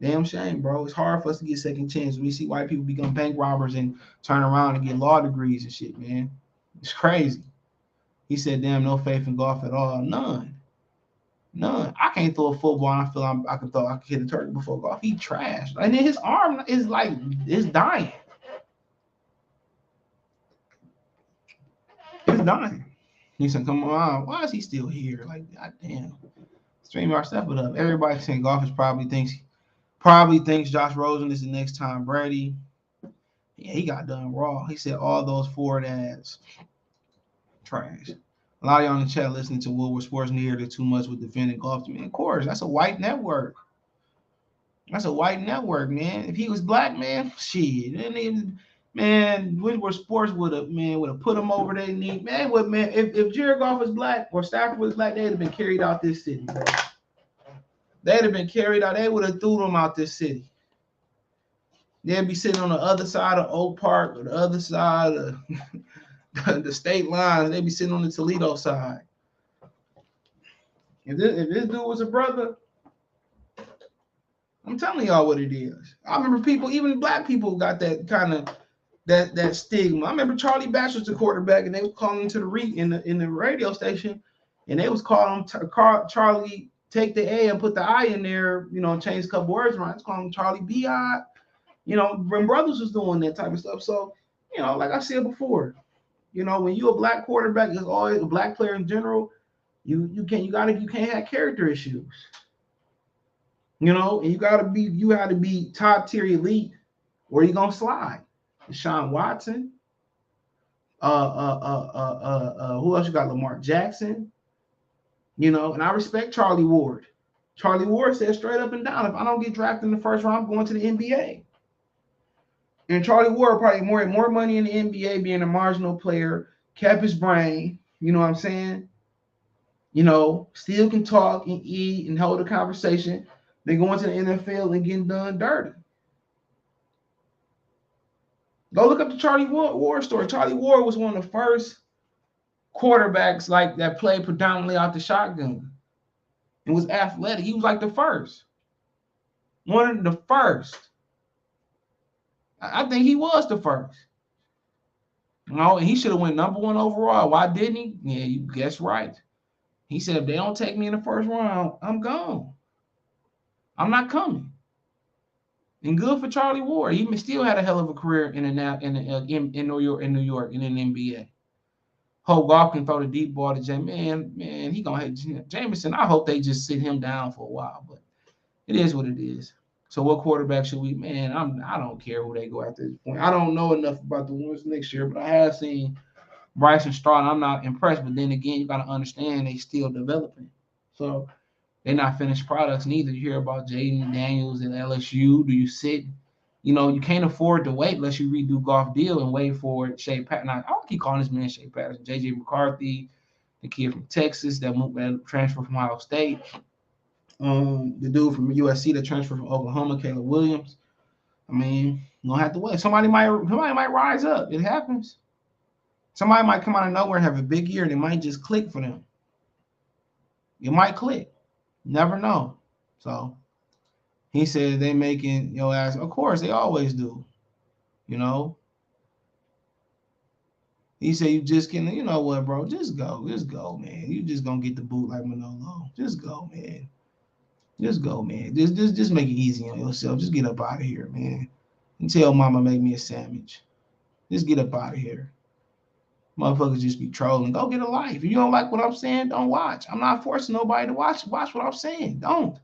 Damn shame, bro. It's hard for us to get second chances. We see white people become bank robbers and turn around and get law degrees and shit, man. It's crazy. He said, damn, no faith in Goff at all. None. None. I can't throw a football and I feel I can hit a turkey before Goff. He trashed. And then his arm is like, it's dying. It's dying. He said, come on, why is he still here? Like, goddamn. StreamYard, step it up. Everybody saying Goff probably thinks Josh Rosen is the next Tom Brady. Yeah, he got done raw. He said all those forward ads. Trash. A lot of y'all in the chat listening to Woodward Sports narrative too much with defending Goff. Man, of course, that's a white network. That's a white network, man. If he was black, man, shit. Man, Woodward Sports would have put him over their knee. Man, if Jared Goff was black or Stafford was black, they'd have been carried out this city, bro. They'd have been carried out. They would have threw them out this city. They'd be sitting on the other side of Oak Park or the other side of the state lines. They'd be sitting on the Toledo side. If this dude was a brother, I'm telling y'all what it is. I remember people, even black people, got that kind of that stigma. I remember Charlie Batch was the quarterback, and they was calling him to the in the radio station, and they was calling him Charlie. Take the A and put the I in there, change a couple words around. It's calling him Charlie B.I. When brothers was doing that type of stuff. So, like I said before, when you a black quarterback, it's always a black player in general, you can't have character issues. And you had to be top tier elite, or you gonna slide. Deshaun Watson, who else you got? Lamar Jackson. And I respect Charlie Ward. Charlie Ward said straight up and down, if I don't get drafted in the first round, I'm going to the NBA. And Charlie Ward probably more money in the NBA being a marginal player, kept his brain, you know what I'm saying? Still can talk and eat and hold a conversation. They go into the NFL and getting done dirty. Go look up the Charlie Ward story. Charlie Ward was one of the first quarterbacks like that played predominantly out the shotgun and was athletic. He was like the first. One of the first. I think he was the first. And he should have went number 1 overall. Why didn't he? Yeah, you guess right. He said, if they don't take me in the first round, I'm gone. I'm not coming. And good for Charlie Ward. He still had a hell of a career in New York and in the NBA. Hope Goff can throw the deep ball to Jameson. Man, he gonna hate Jameson. I hope they just sit him down for a while, but it is what it is. So what quarterback should we? Man, I don't care who they go at this point. I don't know enough about the ones next year, but I have seen Bryce and Stroud. I'm not impressed, but then again, you got to understand they still developing. So they're not finished products neither. You hear about Jaden Daniels and LSU. Do you sit? You can't afford to wait unless you redo Goff deal and wait for Shea Patterson. I don't keep calling this man Shea Patterson. J.J. McCarthy, the kid from Texas that transferred from Ohio State. The dude from USC that transferred from Oklahoma, Caleb Williams. I mean, you don't have to wait. Somebody might rise up. It happens. Somebody might come out of nowhere and have a big year, and it might just click for them. It might click. Never know. So he said they making your ass. Of course, they always do. He said you just can. You know what, bro? Just go, man. You just gonna get the boot like Manolo. Just go, man. Just go, man. Just make it easy on yourself. Just get up out of here, man. And tell mama make me a sandwich. Just get up out of here. Motherfuckers just be trolling. Go get a life. If you don't like what I'm saying, don't watch. I'm not forcing nobody to watch. Watch what I'm saying. Don't.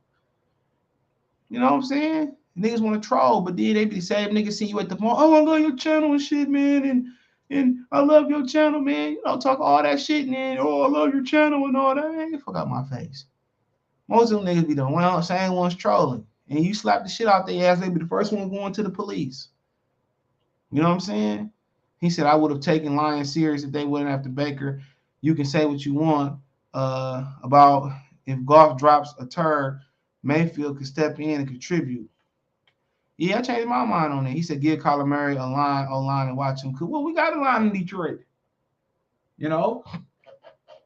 You know what I'm saying? Niggas want to troll, but then they be the same niggas see you at the mall. Oh, I love your channel and shit, man. And I love your channel, man. Talk all that shit, and then, oh, I love your channel and all that. Man, get the fuck out my face. Most of them niggas be the same ones trolling. And you slap the shit out their ass, they be the first one going to the police. You know what I'm saying? He said, I would have taken Lions serious if they went after Baker. You can say what you want about if Goff drops a turd, Mayfield could step in and contribute. Yeah, I changed my mind on it. He said, give Kyler Murray a line and watch him cook. Well, we got a line in Detroit. You know,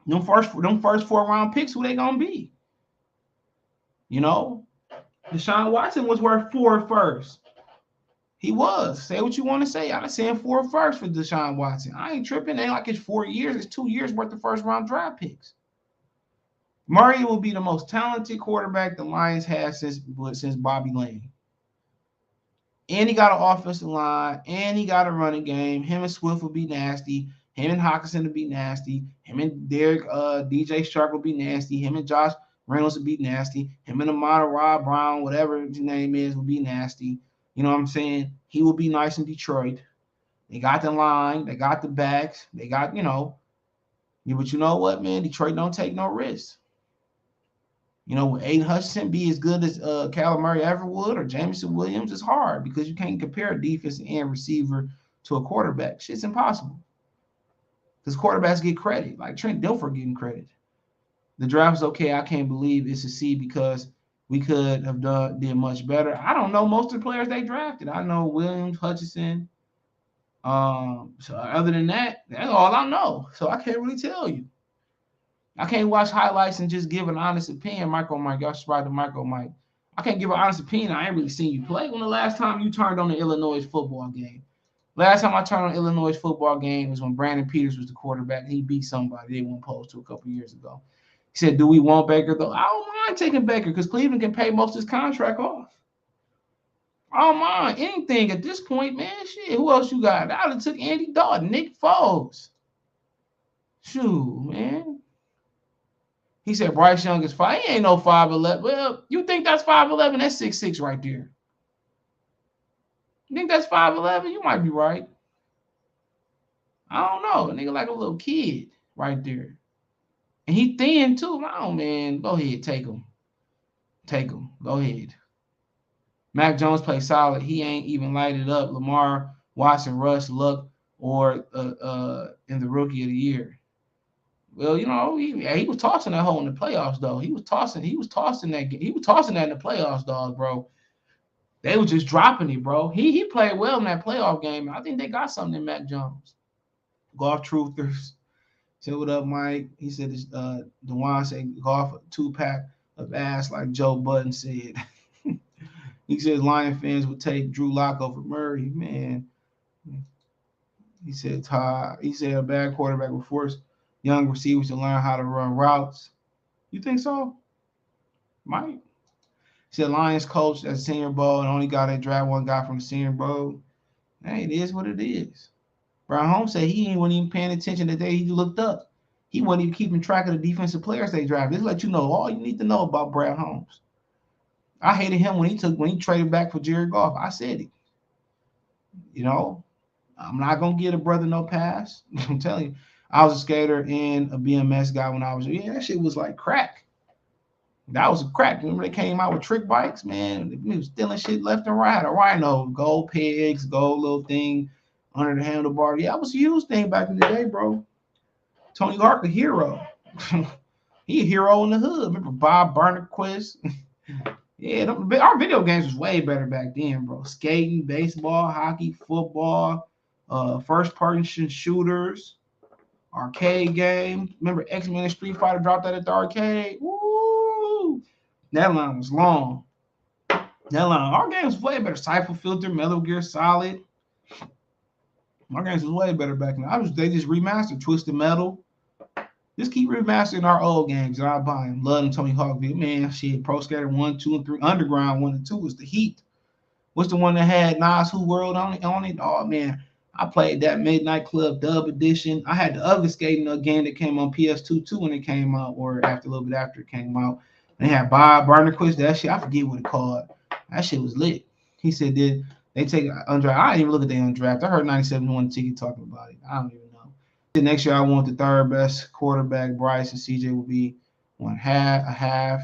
them first 4-round picks, who they gonna be? You know, Deshaun Watson was worth 4 first. He was. Say what you want to say. I'd say 4 first for Deshaun Watson. I ain't tripping. It ain't like it's 4 years. It's 2 years worth of first round draft picks. Murray will be the most talented quarterback the Lions had since Bobby Lane. And he got an offensive line, and he got a running game. Him and Swift will be nasty. Him and Hawkinson will be nasty. Him and Derek, DJ Shark will be nasty. Him and Josh Reynolds will be nasty. Him and Amon Rob Brown, whatever his name is, will be nasty. You know what I'm saying? He will be nice in Detroit. They got the line. They got the backs. They got, but you know what, man? Detroit don't take no risks. Will Aiden Hutchinson be as good as Kyler Murray ever would or Jameson Williams? It's hard because you can't compare a defense and receiver to a quarterback. Shit's impossible. Because quarterbacks get credit. Like Trent Dilfer getting credit. The draft is okay. I can't believe it's a C because we could have did much better. I don't know most of the players they drafted. I know Williams, Hutchinson. So other than that, that's all I know. So I can't really tell you. I can't watch highlights and just give an honest opinion. Micro Mike, y'all subscribe to Micro Mike. I can't give an honest opinion. I ain't really seen you play. When the last time you turned on the Illinois football game? Last time I turned on the Illinois football game was when Brandon Peters was the quarterback. And he beat somebody they won't pose to a couple years ago. He said, do we want Baker, though? I don't mind taking Baker because Cleveland can pay most of his contract off. I don't mind anything at this point, man. Shit, who else you got? I would took Andy Dalton, Nick Foles. Shoot, man. He said Bryce Young is 5. He ain't no 5'11". Well, you think that's 5'11"? That's 6'6" right there. You think that's 5'11"? You might be right. I don't know. A nigga like a little kid right there. And he thin too. Oh, man. Go ahead. Take him. Take him. Go ahead. Mac Jones plays solid. He ain't even lighted up. Lamar, Watson, Russ, Luck, or in the rookie of the year. Well, he was tossing that hole in the playoffs, though. He was tossing that. He was tossing that in the playoffs, dog, bro. They were just dropping it, bro. He played well in that playoff game. I think they got something in Mac Jones. Golf Truthers. Said, what up, Mike? He said, DeJuan said, Golf a 2-pack of ass like Joe Budden said. He says Lion fans would take Drew Lock over Murray. Man. He said, a bad quarterback will force young receivers to learn how to run routes. You think so? Mike? He said Lions coach at the Senior Bowl and only got they draft one guy from the Senior Bowl. Hey, it is what it is. Brian Holmes said he wasn't even paying attention the day he looked up. He wasn't even keeping track of the defensive players they drafted. This let you know all you need to know about Brad Holmes. I hated him when he traded back for Jared Goff. I said it. I'm not gonna give a brother no pass. I'm telling you. I was a skater and a BMX guy when I was that shit was like crack. That was a crack. Remember they came out with trick bikes, man? They was stealing shit left and right. A Rhino, gold pegs, gold little thing under the handlebar. Yeah, that was a huge thing back in the day, bro. Tony Hawk, a hero. He a hero in the hood. Remember Bob Burnquist? Yeah, our video games was way better back then, bro. Skating, baseball, hockey, football, first-person shooters, arcade game. Remember X-Men and Street Fighter dropped that at the arcade? Woo! That line was long. Our games was way better. Cypher Filter, Metal Gear Solid. Our games was way better back then. They just remastered Twisted Metal. Just keep remastering our old games and I'll buy them. Love them Tony Hawk video. Man, shit, Pro Skater 1, 2, and 3. Underground 1 and 2 was the Heat. What's the one that had Nas Who World on it? Oh, man. I played that Midnight Club Dub Edition. I had the other skating game that came on PS2 too when it came out, or a little bit after it came out. And they had Bob Burnquist. That shit, I forget what it called. That shit was lit. He said, did they take undraft? I didn't even look at the undraft. I heard 97 won the ticket talking about it. I don't even know. Next year, I want the third best quarterback. Bryce and CJ will be a half.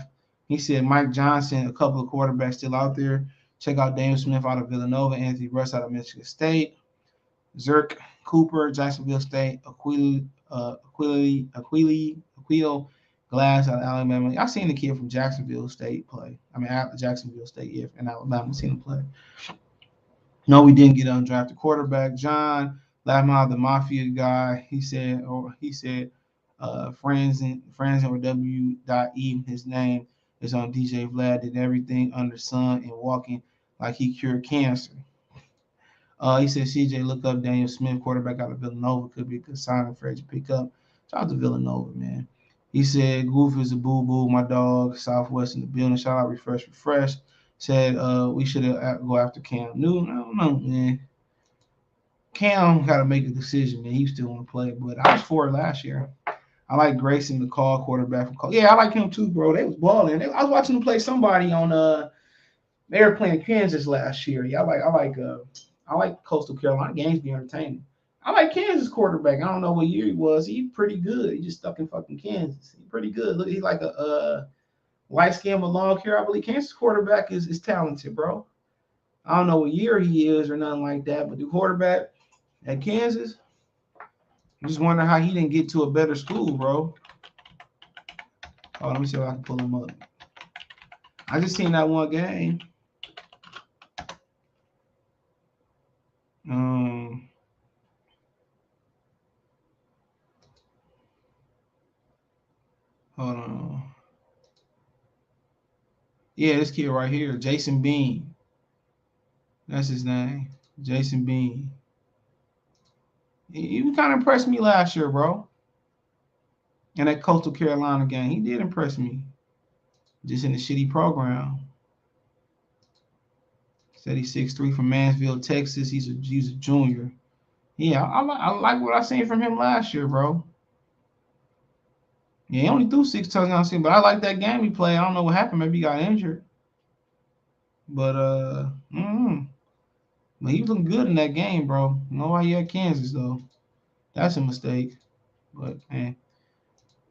He said Mike Johnson, a couple of quarterbacks still out there. Check out Daniel Smith out of Villanova, Anthony Russ out of Michigan State, Zerk Cooper, Jacksonville State, Aquilo Glass out of Alabama. I've seen the kid from Jacksonville State play. Jacksonville State, in Alabama. I've seen him play. No, we didn't get undrafted quarterback. John Last Mile, the Mafia guy, he said, friends or W.E. His name is on DJ Vlad, did everything under sun and walking like he cured cancer. He said CJ look up Daniel Smith, quarterback out of Villanova, could be a good signing for Edge to pick up. Shout out to Villanova, man. He said Goof is a boo boo, my dog, Southwest in the building. Shout out refresh. Said we should go after Cam Newton. I don't know, man. Cam got to make a decision, man. He still want to play, but I was for it last year. I like Grayson McCall, quarterback from Cole. Yeah, I like him too, bro. They was balling. I was watching them play somebody on they were playing Kansas last year. Yeah, I like Coastal Carolina games be entertaining. I like Kansas quarterback. I don't know what year he was. He's pretty good. He just stuck in fucking Kansas. He's pretty good. Look, he's like a light skin with long hair. I believe Kansas quarterback is talented, bro. I don't know what year he is or nothing like that, but the quarterback at Kansas, I just wonder how he didn't get to a better school, bro. Oh, let me see if I can pull him up. I just seen that one game. Hold on. Yeah, this kid right here, Jason Bean. That's his name, Jason Bean. He kind of impressed me last year, bro. In that Coastal Carolina game, he did impress me. Just in the shitty program. Said he's 6'3" from Mansfield, Texas. He's a junior. Yeah, I like what I seen from him last year, bro. Yeah, he only threw 6 touchdowns, but I like that game he played. I don't know what happened. Maybe he got injured. But but he was looking good in that game, bro. No why he had Kansas though. That's a mistake. But man,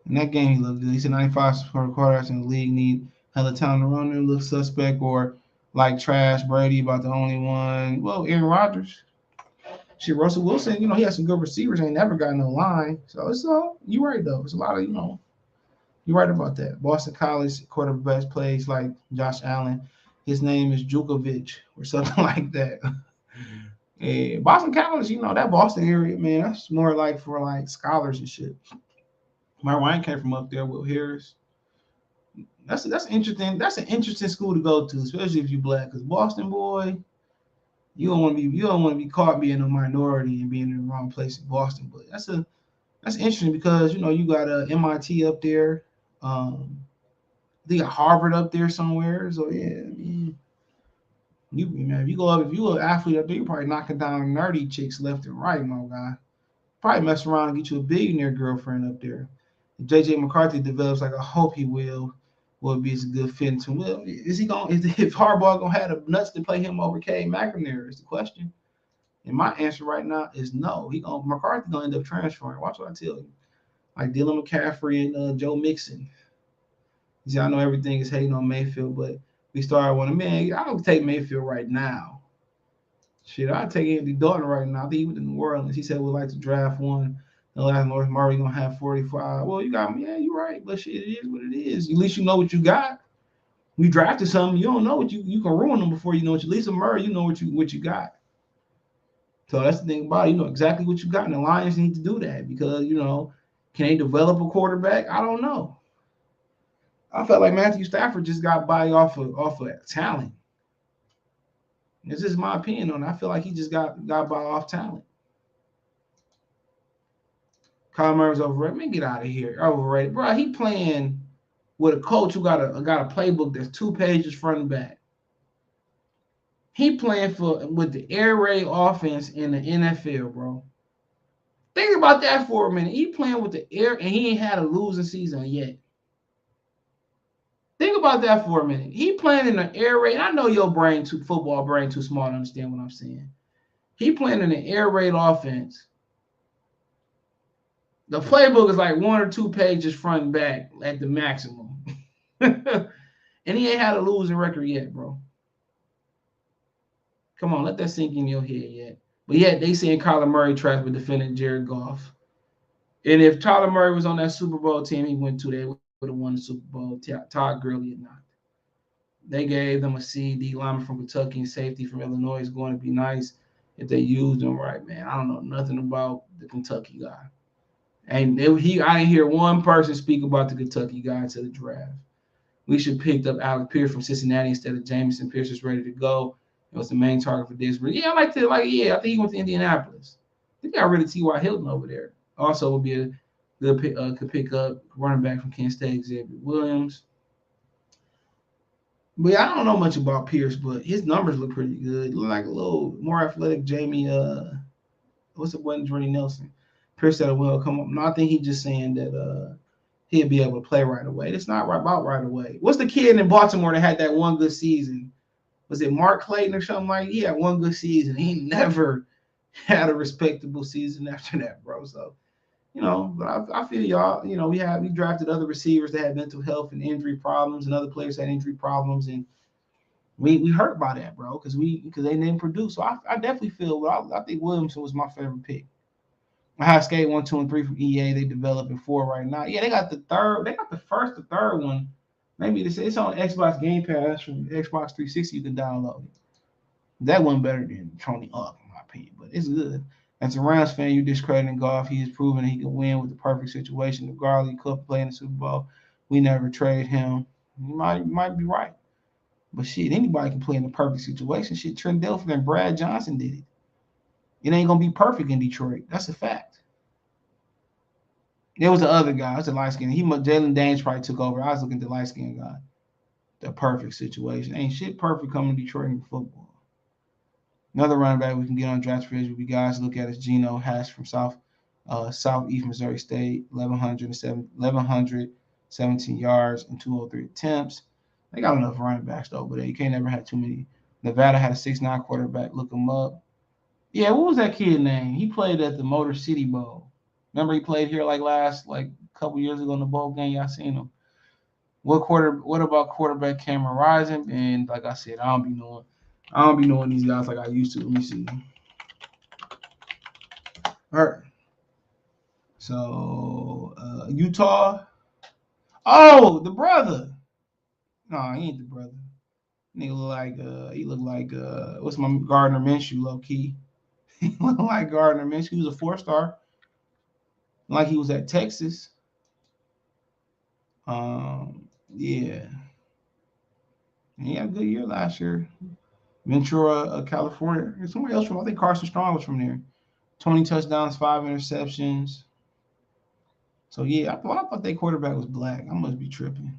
in that game he looked good. He said 95 quarterbacks in the league need hella talent to run them, look suspect or like trash. Brady about the only one. Well, Aaron Rodgers. Shit, Russell Wilson, he has some good receivers. Ain't never got no line. So it's all you right though. It's a lot of you're right about that. Boston College quarterback plays like Josh Allen. His name is Jukovic or something like that. Yeah, Boston College, that Boston area, man, that's more like for like scholars and shit. My Ryan came from up there, Will Harris. That's interesting. That's an interesting school to go to, especially if you're black. Cause Boston boy, you don't want to be caught being a minority and being in the wrong place in Boston. But that's interesting because you got MIT up there. They got Harvard up there somewhere. So yeah, I mean, if you go up, if you an athlete up there, you're probably knocking down nerdy chicks left and right, my guy. Probably mess around and get you a billionaire girlfriend up there. If JJ McCarthy develops like I hope he will be as a good fit into him. Well, is he going? If Harbaugh gonna have the nuts to play him over Cade McNamara? Is the question. And my answer right now is no. McCarthy gonna end up transferring. Watch what I tell you. Like Dylan McCaffrey and Joe Mixon. You see, I know everything is hating on Mayfield, but we started with a man. I don't take Mayfield right now. Shit, I'd take Andy Dalton right now. I think he was in New Orleans. He said we'd like to draft one. The last North Murray gonna have 45. Well, you got me. Yeah, you're right. But shit, it is what it is. At least you know what you got. We drafted something. You don't know what you can ruin them before you know what you. Lisa Murray, you know what you got. So that's the thing about it. You know exactly what you got. And the Lions need to do that because can they develop a quarterback? I don't know. I felt like Matthew Stafford just got by off of talent. This is my opinion on it. I feel like he just got by off talent. Kyler Murray's overrated. Man, get out of here. Overrated. Bro, he playing with a coach who got a playbook that's 2 pages front and back. He playing with the air raid offense in the NFL, bro. Think about that for a minute. He playing with the air, and he ain't had a losing season yet. Think about that for a minute. He playing in the air raid. I know your football brain too small to understand what I'm saying. He playing in the air raid offense. The playbook is like 1 or 2 pages front and back at the maximum. And he ain't had a losing record yet, bro. Come on, let that sink in your head yet. But yet they saying Kyler Murray trash with defending Jared Goff. And if Kyler Murray was on that Super Bowl team he went to, they would have won the Super Bowl. Todd Gurley or not. They gave them a CD lineman from Kentucky and safety from Illinois is going to be nice. if they used him right, man. I don't know nothing about the Kentucky guy. And I didn't hear one person speak about the Kentucky guy until the draft. We should have picked up Alex Pierce from Cincinnati instead of Jameson. Pierce is ready to go. It was the main target for this. But yeah, I think he went to Indianapolis. I think I really T.Y. Hilton over there. Also would be a good pick, could pick up running back from Kent State, Xavier Williams. But yeah, I don't know much about Pierce, but his numbers look pretty good. Look like a little more athletic Jamie. What's the one? Jordy Nelson. Pierce said, "Well, come up." No, I think he's just saying that he'll be able to play right away. It's not right about right away. What's the kid in Baltimore that had that one good season? Was it Mark Clayton or something like that? He had one good season. He never had a respectable season after that, bro. So, but I feel y'all, we drafted other receivers that had mental health and injury problems, and other players had injury problems, and we hurt by that, bro, because they didn't produce. So I definitely feel, but I think Williamson was my favorite pick. Ohio State 1, 2, and 3 from EA. They developing 4 right now. Yeah, they got the third. They got the first, the third one. Maybe it's on Xbox Game Pass from Xbox 360. You can download it. That one better than Tony Hawk, in my opinion, but it's good. As a Rams fan, you're discrediting Goff. He has proven he can win with the perfect situation. If Garley could play in the Super Bowl, we never trade him. You might be right. But shit, anybody can play in the perfect situation. Shit, Trent Dilfer and Brad Johnson did it. It ain't gonna be perfect in Detroit. That's a fact. There was the other guy. That's a light skin. Jalen Daniels probably took over. I was looking at the light skin guy. The perfect situation. Ain't shit perfect coming to Detroit in football. Another running back we can get on draft free agent. We guys look at is Geno Hash from Southeast Missouri State, 1,117 yards and 203 attempts. They got enough running backs though, but you can't never have too many. Nevada had a 6'9" quarterback. Look him up. Yeah, what was that kid name? He played at the Motor City Bowl. Remember he played here like a couple years ago in the bowl game. Y'all seen him. What about quarterback Cameron Rising? And like I said, I don't be knowing these guys like I used to. Let me see. All right. So Utah. Oh, the brother. No, he ain't the brother. Nigga look like what's my Gardner Minshew, low key. He looked like Gardner Minshew. He was a 4-star. Like he was at Texas. Yeah. He had a good year last year. Ventura, California. There's somebody else from, I think Carson Strong was from there. 20 touchdowns, 5 interceptions. So, yeah, I thought their quarterback was black. I must be tripping.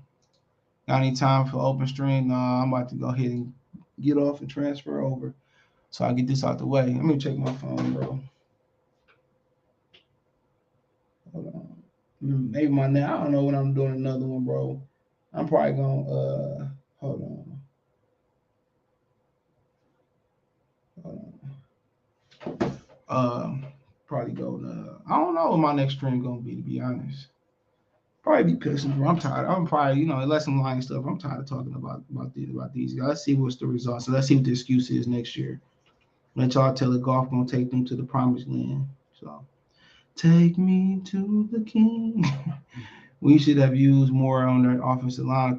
Got any time for open stream? Nah, I'm about to go ahead and get off and transfer over so I get this out the way. Let me check my phone, bro. Hold on. Maybe I don't know when I'm doing another one, bro. I'm probably going to, hold on. Probably go to, I don't know what my next stream gonna be, to be honest. Probably be pissing, bro. I'm tired. I'm probably, unless I'm lying stuff, I'm tired of talking about these guys. Let's see what's the result. So let's see what the excuse is next year. Let y'all tell the Goff gonna take them to the promised land. So take me to the king. We should have used more on their offensive line.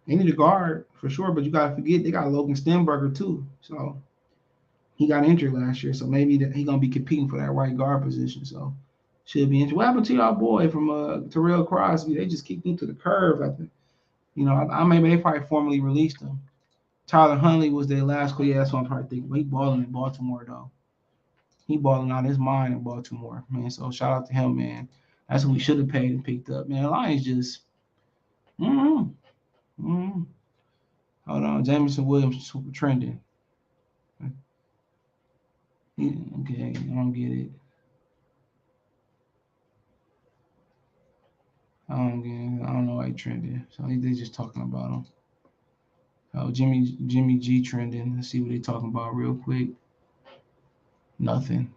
They need a guard for sure, but you gotta forget they got Logan Stenberger too. So he got injured last year, so maybe he's gonna be competing for that right guard position. So should be interesting. What happened to y'all boy from Terrell Crosby? They just kicked him to the curve. I think. Maybe they probably formally released him. Tyler Huntley was their last clear. That's what I'm probably thinking. But he balling in Baltimore though. He balling out his mind in Baltimore, man. So shout out to him, man. That's what we should have paid and picked up, man. The Lions just, hold on, Jameson Williams super trending. Yeah, okay, I don't get it. I don't know why he trending. So they just talking about him. Oh, Jimmy G trending. Let's see what they talking about real quick. Nothing.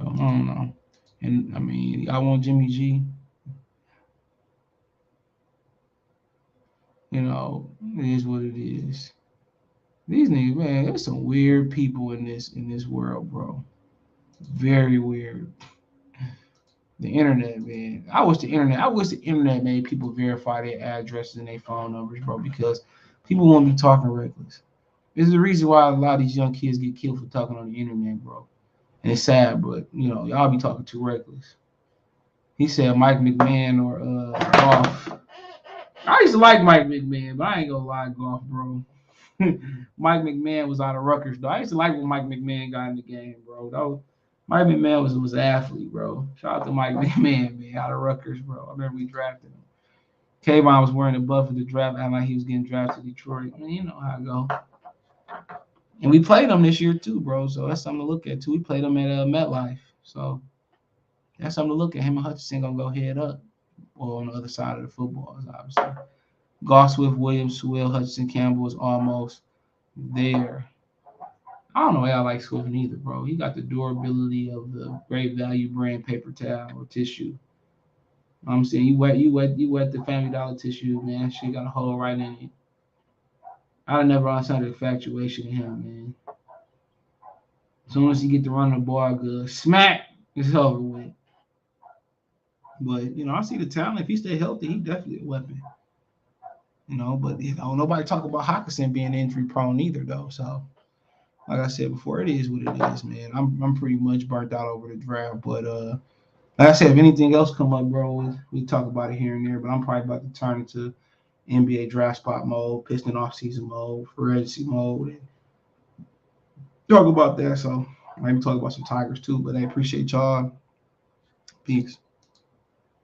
I don't know. And I want Jimmy G. It is what it is. These niggas, man, there's some weird people in this world, bro. Very weird. The internet, man. I wish the internet made people verify their addresses and their phone numbers, bro, because people won't be talking reckless. There's a reason why a lot of these young kids get killed for talking on the internet, bro. And it's sad, but y'all be talking too reckless. He said Mike McMahon or Goff. I used to like Mike McMahon, but I ain't gonna lie, Goff, bro. Mike McMahon was out of Rutgers, though. I used to like when Mike McMahon got in the game, bro. Mike McMahon was an athlete, bro. Shout out to Mike McMahon, man, out of Rutgers, bro. I remember we drafted him. Kayvon was wearing a buff for the draft, acting like he was getting drafted to Detroit. I mean, you know how it go. And we played them this year too, bro. So that's something to look at too. We played them at MetLife, so that's something to look at. Him and Hutchinson gonna go head up, or on the other side of the football, obviously. Goff, Swift, Williams, Sewell, Hutchinson, Campbell is almost there. I don't know why I like Swift neither, bro. He got the durability of the Great Value brand paper towel or tissue. I'm saying you wet the Family Dollar tissue, man. She got a hole right in it. I never understood the infatuation in him, man. As soon as he get to run the ball good, smack, it's over with. But I see the talent. If he stay healthy, he definitely a weapon. But nobody talk about Hawkinson being injury prone either, though. So, like I said before, it is what it is, man. I'm pretty much burnt out over the draft. But like I said, if anything else come up, bro, we talk about it here and there. But I'm probably about to turn into NBA draft spot mode, Piston offseason mode, free agency mode, and talk about that. So maybe talk about some Tigers too. But I appreciate y'all. Peace.